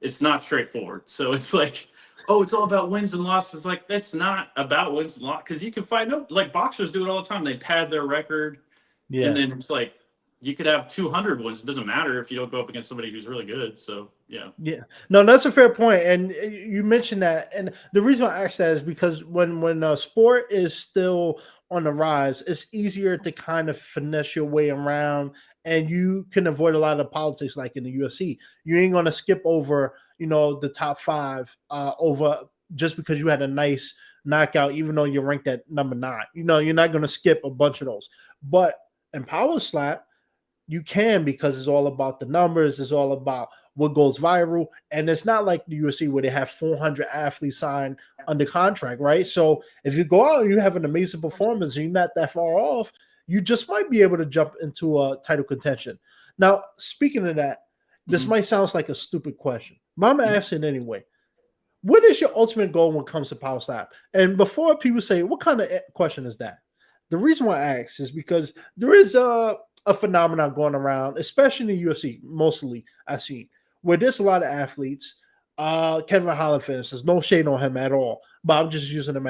it's not straightforward. So it's like, oh, it's all about wins and losses. Like that's not about wins and losses because you can fight. No, like boxers do it all the time. They pad their record, and yeah. then it's like you could have 200 wins. It doesn't matter if you don't go up against somebody who's really good. So yeah. Yeah, no, that's a fair point, and you mentioned that, and the reason I asked that is because when sport is still on the rise, it's easier to kind of finesse your way around, and you can avoid a lot of politics, like in the UFC. You ain't gonna skip over, the top five over just because you had a nice knockout, even though you're ranked at number nine. You're not gonna skip a bunch of those, but in power slap you can because it's all about the numbers. It's all about what goes viral. And it's not like the UFC where they have 400 athletes signed under contract, right? So if you go out and you have an amazing performance and you're not that far off, you just might be able to jump into a title contention. Now, speaking of that, this Mhm. might sound like a stupid question, but I'm Mhm. asking anyway. What is your ultimate goal when it comes to power slap? And before people say, what kind of question is that? The reason why I ask is because there is a phenomenon going around, especially in the UFC, mostly I've seen, where there's a lot of athletes. Kevin Holland, for instance, no shade on him at all, but I'm just using him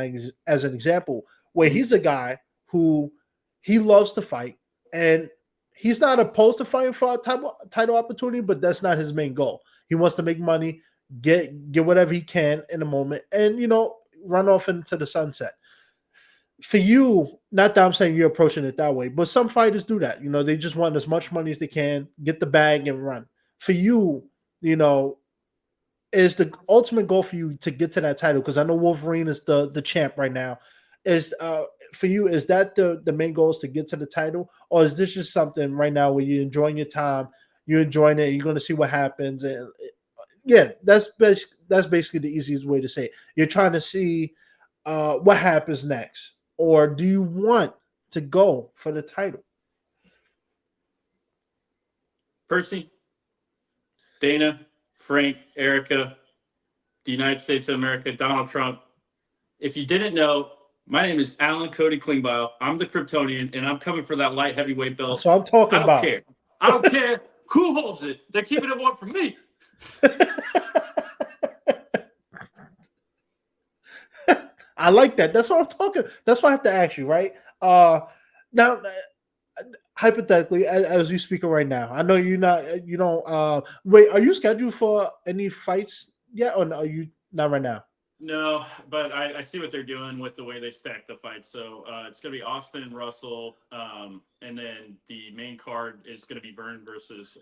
as an example, where Mhm. he's a guy who he loves to fight, and he's not opposed to fighting for a title opportunity, but that's not his main goal. He wants to make money, get whatever he can in a moment, and run off into the sunset. For you, not that I'm saying you're approaching it that way, but some fighters do that. They just want as much money as they can, get the bag and run. For you, you know, is the ultimate goal for you to get to that title? Because I know Wolverine is the champ right now. Is for you, is that the main goal is to get to the title, or is this just something right now where you're enjoying your time, you're enjoying it, you're going to see what happens, and yeah, that's basically the easiest way to say it. You're trying to see what happens next, or do you want to go for the title? Percy, Dana, Frank, Erica, the United States of America, Donald Trump. If you didn't know, my name is Alan Cody Klingbeil. I'm the Kryptonian, and I'm coming for that light heavyweight That's belt. what I'm talking I don't about. care. I don't care who holds it. They're keeping it warm for me. I like that. That's what I'm talking. That's why I have to ask you, right? Now, hypothetically, as you speaking right now, I know you're not. You don't. Wait, are you scheduled for any fights yet, or no, are you not right now? No, but I see what they're doing with the way they stack the fight. So it's going to be Austin and Russell, and then the main card is going to be Vern versus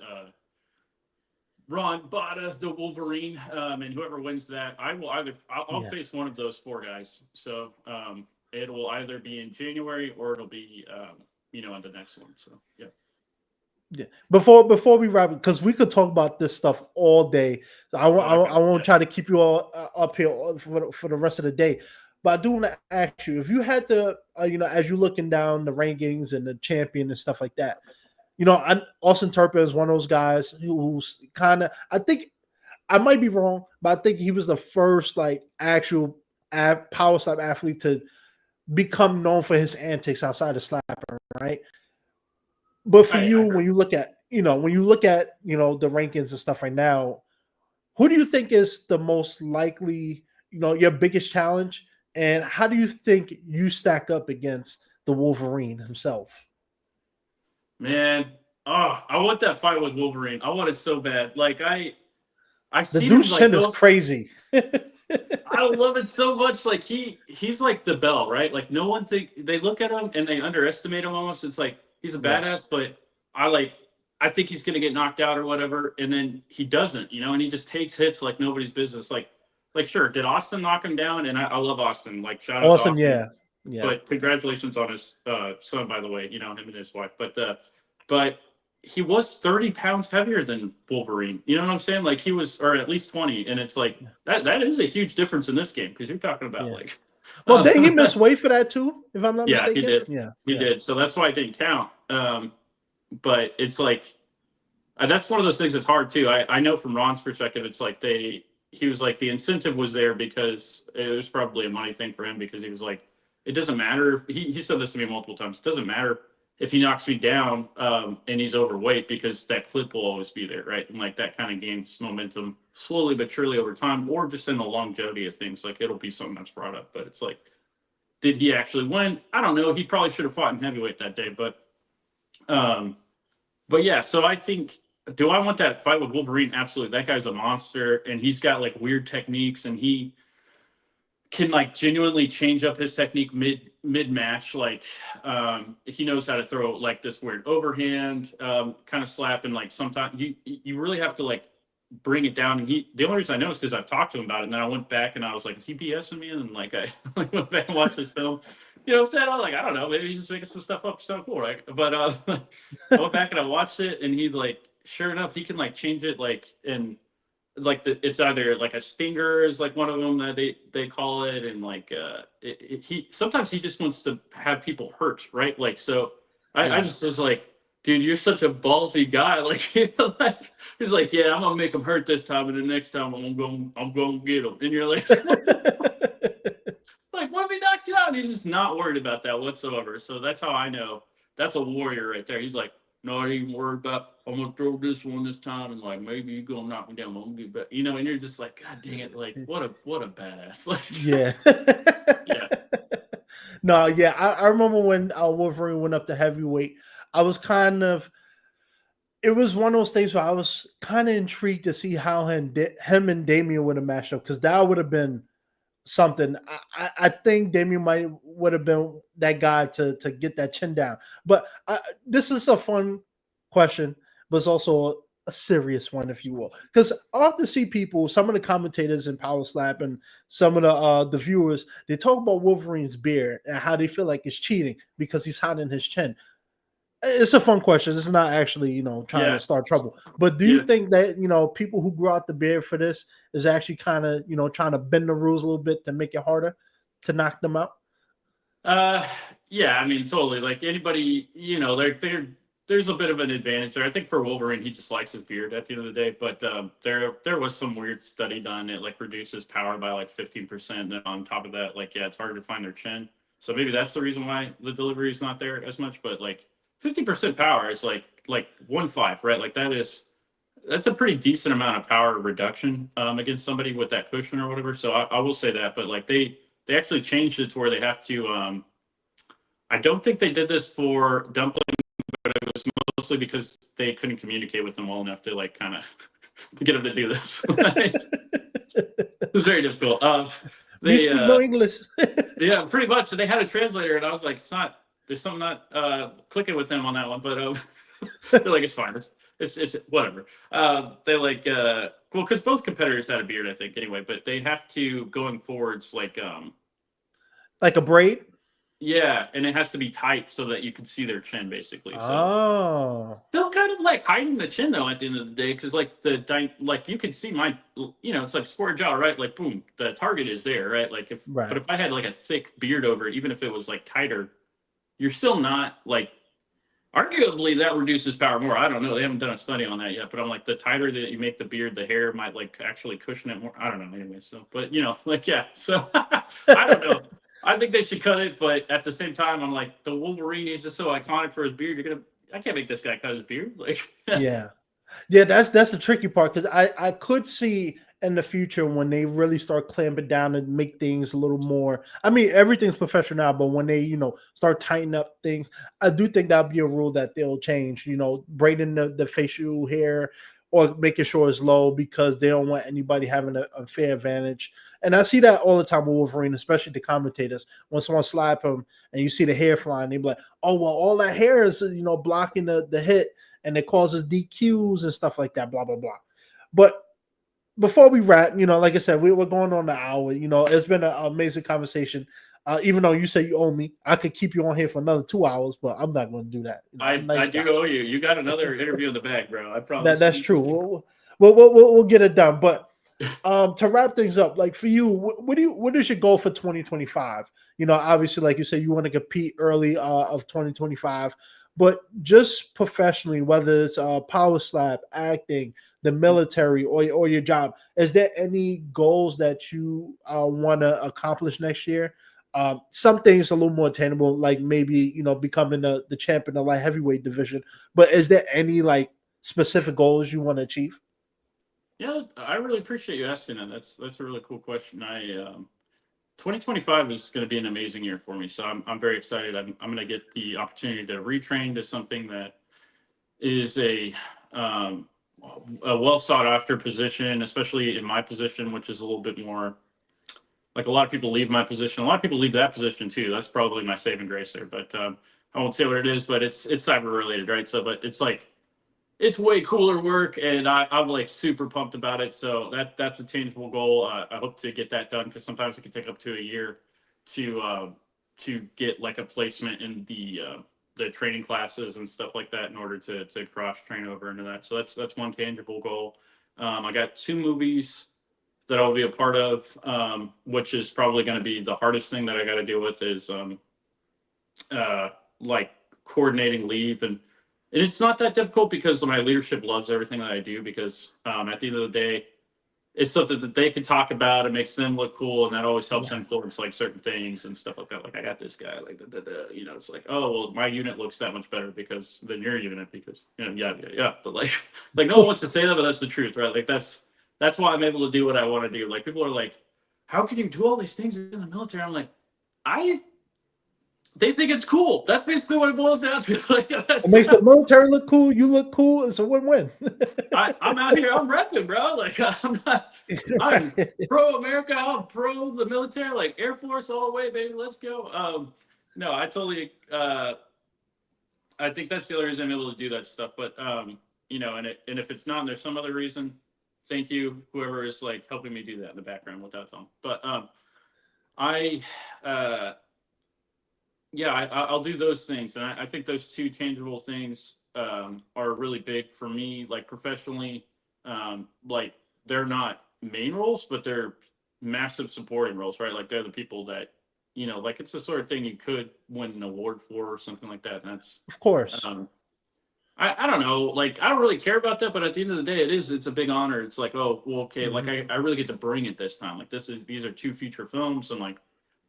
Ron Bada, the Wolverine, and whoever wins that, I'll Yeah. face one of those four guys. So it will either be in January or it'll be on the next one. So yeah. Yeah. Before we wrap, because we could talk about this stuff all day. I won't. Oh, I I bet. won't Yeah. try to keep you all up here for the rest of the day. But I do want to ask you if you had to, as you're looking down the rankings and the champion and stuff like that. Austin Turper is one of those guys who's kind of. I think I might be wrong, but I think he was the first like actual power slap athlete to become known for his antics outside of slapping, right? But for I you, agree. when you look at the rankings and stuff right now, who do you think is the most likely, your biggest challenge, and how do you think you stack up against the Wolverine himself? Man, oh, I want that fight with Wolverine. I want it so bad. Like I've The seen him douche like chin is go. crazy. I love it so much. Like he's like the Bell, right? Like no one think they look at him and they underestimate him almost. It's like he's a Yeah, badass, but I like I think he's gonna get knocked out or whatever, and then he doesn't, and he just takes hits like nobody's business. Like like, sure, did Austin knock him down? And I love Austin. Like, shout out to Austin, Austin. yeah. But congratulations on his son, by the way. You know, him and his wife. But he was 30 pounds heavier than Wolverine. You know what I'm saying? Like, he was, or at least 20. And it's like that is a huge difference in this game, because you're talking about Yeah. like. Well, didn't he miss weight for that too, if I'm not Yeah, he mistaken? did. Yeah. He did. So that's why it didn't count. But it's like, that's one of those things that's hard too. I know from Ron's perspective, it's like he was like, the incentive was there because it was probably a money thing for him, because he was like, it doesn't matter. He said this to me multiple times. It doesn't matter if he knocks me down and he's overweight, because that clip will always be there, right? And like, that kind of gains momentum slowly but surely over time, or just in the longevity of things. Like, it'll be something that's brought up. But it's like, did he actually win? I don't know. He probably should have fought in heavyweight that day, um, but yeah. So I think, do I want that fight with Wolverine? Absolutely. That guy's a monster, and he's got like weird techniques, and he can like genuinely change up his technique mid match. Like, he knows how to throw like this weird overhand kind of slap, and like sometimes you really have to like bring it down. And the only reason I know is because I've talked to him about it, and then I went back and I was like, is he BSing me? And like, I like went back and watched his film. You know what I'm saying? I'm like, I don't know, maybe he's just making some stuff up. So cool, right? But I went back and I watched it, and he's like, sure enough, he can like change it, like, and like it's either like a stinger is like one of them that they call it, and like he sometimes he just wants to have people hurt, right? Like, so I just was like, dude, you're such a ballsy guy. Like, like, he's like, yeah, I'm gonna make him hurt this time, and the next time I'm going to get him. And you're like, like, what if he knocks you out? And he's just not worried about that whatsoever. So that's how I know that's a warrior right there. He's like, not even worried about, I'm gonna throw this one this time, and like, maybe you're gonna knock me down, I'm gonna get back. You know, and you're just like, God dang it, like, what a badass. Like, Yeah. yeah. No, yeah. I remember when Wolverine went up to heavyweight. I was it was one of those things where I was kind of intrigued to see how him and Damian would have matched up, because that would have been something. I think Damian would have been that guy to get that chin down. But this is a fun question, but it's also a serious one, if you will, because I often see people, some of the commentators in Power Slap and some of the viewers, they talk about Wolverine's beard and how they feel like it's cheating because he's hiding his chin. It's a fun question. It's not actually, trying to start trouble. But do you think that, people who grow out the beard for this is actually kind of, trying to bend the rules a little bit to make it harder to knock them out? Yeah, I mean, totally. Like, anybody, there's a bit of an advantage there. I think for Wolverine, he just likes his beard at the end of the day. But there was some weird study done. It like reduces power by like 15%. And on top of that, like, yeah, it's harder to find their chin. So maybe that's the reason why the delivery is not there as much. But like, 50% power is like 1.5, right? Like, that's a pretty decent amount of power reduction against somebody with that cushion or whatever. So I will say that. But like, they actually changed it to where they have to. I don't think they did this for Dumpling, but it was mostly because they couldn't communicate with him well enough to like kind of to get him to do this. It was very difficult. We speak no English. Yeah, pretty much. They had a translator, and I was like, it's not. There's something not clicking with them on that one. But they're like, it's fine. It's whatever. They like well, because both competitors had a beard, I think, anyway. But they have to, going forwards, like a braid. Yeah, and it has to be tight so that you can see their chin, basically. Oh, Still kind of like hiding the chin though at the end of the day, because like like you can see my, it's like square jaw, right? Like, boom, the target is there, right? Like, but if I had like a thick beard over it, even if it was like tighter, you're still not like. Arguably, that reduces power more. I don't know. They haven't done a study on that yet, but I'm like, the tighter that you make the beard, the hair might like actually cushion it more. I don't know. Anyway, so, but like, yeah. So I don't know. I think they should cut it, but at the same time, I'm like, the Wolverine is just so iconic for his beard. I can't make this guy cut his beard. Like, yeah. That's the tricky part, because I could see in the future when they really start clamping down and make things a little more. I mean, everything's professional now, but when they start tightening up things, I do think that'll be a rule that they'll change. Braiding the facial hair or making sure it's low, because they don't want anybody having a fair advantage. And I see that all the time with Wolverine, especially the commentators. When someone slap him and you see the hair flying, they be like, "Oh well, all that hair is blocking the hit." And it causes DQs and stuff like that, blah, blah, blah. But before we wrap, like I said, we're going on the hour. It's been an amazing conversation. Even though you say you owe me, I could keep you on here for another 2 hours, but I'm not going to do that. I'm a I nice do guy. owe you. You got another interview in the bag, bro. I promise. That's true. We'll get it done. But to wrap things up, like for you, what is your goal for 2025? Obviously, like you said, you want to compete early of 2025, but just professionally, whether it's power slap, acting, the military, or your job, is there any goals that you want to accomplish next year? Some things a little more attainable, like maybe becoming the champion of light heavyweight division. But is there any like specific goals you want to achieve? Yeah, I really appreciate you asking that. That's a really cool question. 2025 is going to be an amazing year for me, so I'm very excited. I'm going to get the opportunity to retrain to something that is um, a well sought after position, especially in my position, which is a little bit more like a lot of people leave my position. A lot of people leave that position too. That's probably my saving grace there. But I won't say what it is, but it's cyber related, right? So, but it's like it's way cooler work, and I'm like super pumped about it. So that's a tangible goal. I hope to get that done because sometimes it can take up to a year to get like a placement in the training classes and stuff like that in order to cross train over into that. So that's one tangible goal. I got 2 movies that I'll be a part of, which is probably going to be the hardest thing that I got to deal with is like coordinating leave and it's not that difficult because my leadership loves everything that I do because at the end of the day it's something that they can talk about. It makes them look cool, and that always helps Yeah. influence like certain things and stuff like that. Like I got this guy, like it's like, oh well, my unit looks that much better because than your unit because yeah. But like like no one wants to say that, but that's the truth, right? Like that's why I'm able to do what I want to do. Like people are like, how can you do all these things in the military? I'm like, I they think it's cool. That's basically what it boils down to. Like, It makes the military look cool. You look cool. It's a win-win. I'm out here. I'm repping, bro. Like I'm Right. pro America. I'm pro the military. Like Air Force all the way, baby. Let's go. No, I totally. I think that's the other reason I'm able to do that stuff. But and if it's not, and there's some other reason, thank you, whoever is like helping me do that in the background without them. But I uh yeah, I'll do those things, and I think those two tangible things are really big for me. Like professionally, like they're not main roles, but they're massive supporting roles, right? Like they're the people that like it's the sort of thing you could win an award for or something like that. And that's Of course. um, I don't know, like I don't really care about that, but at the end of the day, it's a big honor. It's like, oh well, okay, like Mhm. I really get to bring it this time. Like these are 2 feature films, and like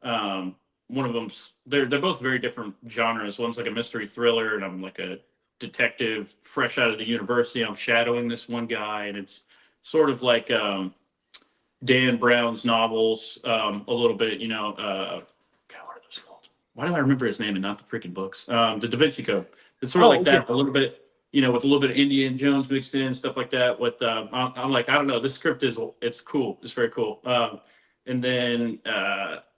um one of them's they're both very different genres. One's like a mystery thriller, and I'm like a detective fresh out of the university. I'm shadowing this one guy, and it's sort of like Dan Brown's novels, a little bit, God, what are those called? Why do I remember his name and not the freaking books? The Da Vinci Code. It's sort of like Oh yeah. that, a little bit, with a little bit of Indiana Jones mixed in, stuff like that. With I'm like, I don't know, this script it's cool, it's very cool. And then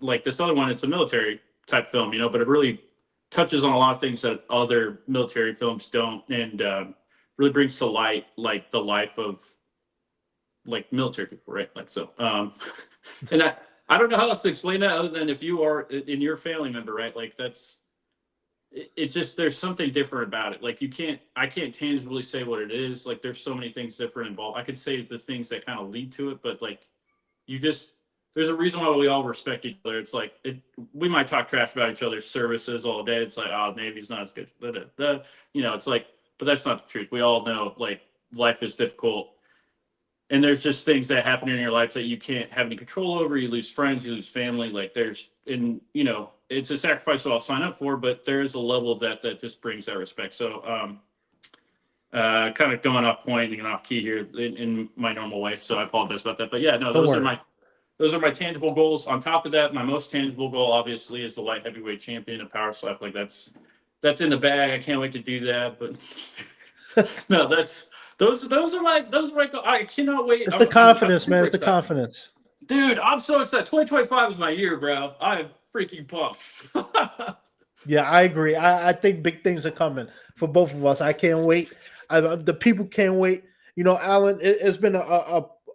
like this other one, it's a military type film, but it really touches on a lot of things that other military films don't, and really brings to light like the life of like military people, right? Like so. And I don't know how else to explain that other than if you are in your family member, right? Like that's it just there's something different about it. Like I can't tangibly say what it is. Like there's so many things different involved. I could say the things that kind of lead to it, but like you just there's a reason why we all respect each other. It's like we might talk trash about each other's services all day. It's like, oh, Navy's not as good. It's like, but that's not the truth. We all know like life is difficult, and there's just things that happen in your life that you can't have any control over. You lose friends, you lose family. Like there's, and it's a sacrifice that I'll sign up for, but there is a level of that just brings that respect. So, kind of going off point and off key here in my normal way. So I apologize about that. But yeah, no, Don't worry. those are my tangible goals. On top of that, my most tangible goal obviously is the light heavyweight champion of power slap. Like that's in the bag. I can't wait to do that. But no, that's those are my I cannot wait. It's the I'm confidence, man. super It's the excited. confidence. Dude, I'm so excited. 2025 is my year, bro. I am freaking pumped. Yeah, I agree. I think big things are coming for both of us. I can't wait. The people can't wait. Alan, it's been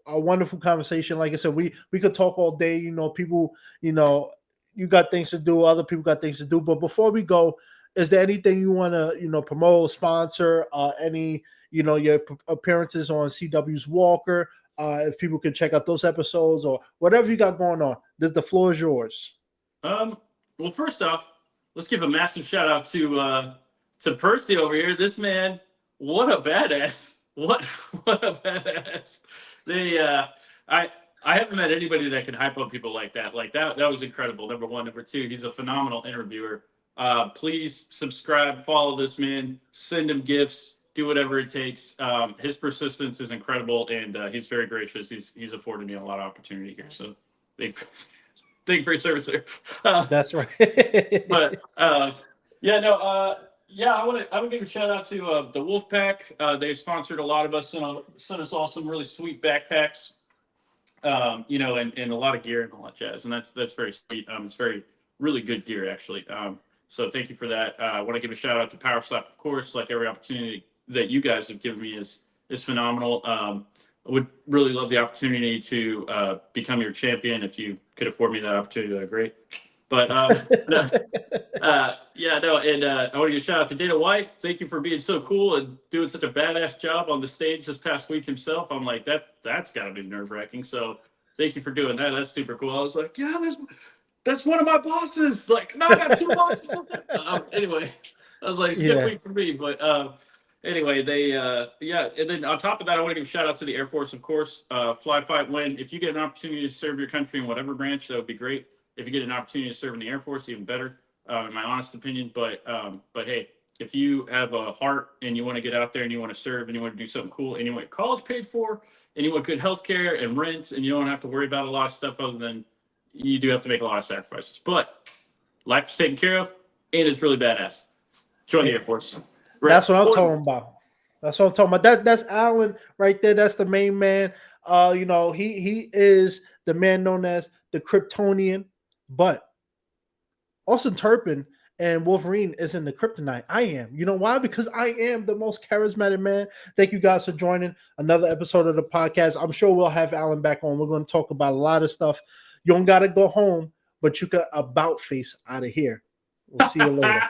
a wonderful conversation. Like I said, we could talk all day. People, you got things to do, other people got things to do. But before we go, is there anything you want to, promote, sponsor, any, your appearances on CW's Walker? If people can check out those episodes or whatever you got going on, the floor is yours. Well, first off, let's give a massive shout out to Percy over here. This man, what a badass! What a badass! I haven't met anybody that can hype up people like that. Like that was incredible. Number one, number two, he's a phenomenal interviewer. Please subscribe, follow this man, send him gifts, do whatever it takes. His persistence is incredible, and he's very gracious. He's afforded me a lot of opportunity here. So thank you for your service, sir. That's right. But yeah, no, yeah, I would give a shout out to the Wolfpack. They've sponsored a lot of us, sent us all some really sweet backpacks, and a lot of gear and all that jazz, and that's very sweet. It's really good gear actually. So thank you for that. I want to give a shout out to Power Slap, of course. Like every opportunity that you guys have given me is phenomenal. I would really love the opportunity to become your champion. If you could afford me that opportunity, great. But yeah, no, and I want to give a shout out to Dana White. Thank you for being so cool and doing such a badass job on the stage this past week himself. I'm like, that's got to be nerve-wracking. So thank you for doing that. That's super cool. I was like, yeah, that's one of my bosses. Like, no, I got two bosses. Anyway, I was like, it's a good week for me. But anyway, yeah. And then on top of that, I want to give a shout out to the Air Force, of course. Fly, fight, win. If you get an opportunity to serve your country in whatever branch, that would be great. If you get an opportunity to serve in the Air Force, even better, in my honest opinion. But hey, if you have a heart and you want to get out there and you want to serve and you want to do something cool and you want college paid for and you want good health care and rent and you don't have to worry about a lot of stuff other than you do have to make a lot of sacrifices. But life is taken care of and it's really badass. Join the Air Force. Right. That's what I'm talking about. That's Alan right there. That's the main man. He is the man known as the Kryptonian. But Austin Turpin and Wolverine isn't the kryptonite. I am. You know why? Because I am the most charismatic man. Thank you guys for joining another episode of the podcast. I'm sure we'll have Alan back on. We're going to talk about a lot of stuff. You don't got to go home, but you got about face out of here. We'll see you later.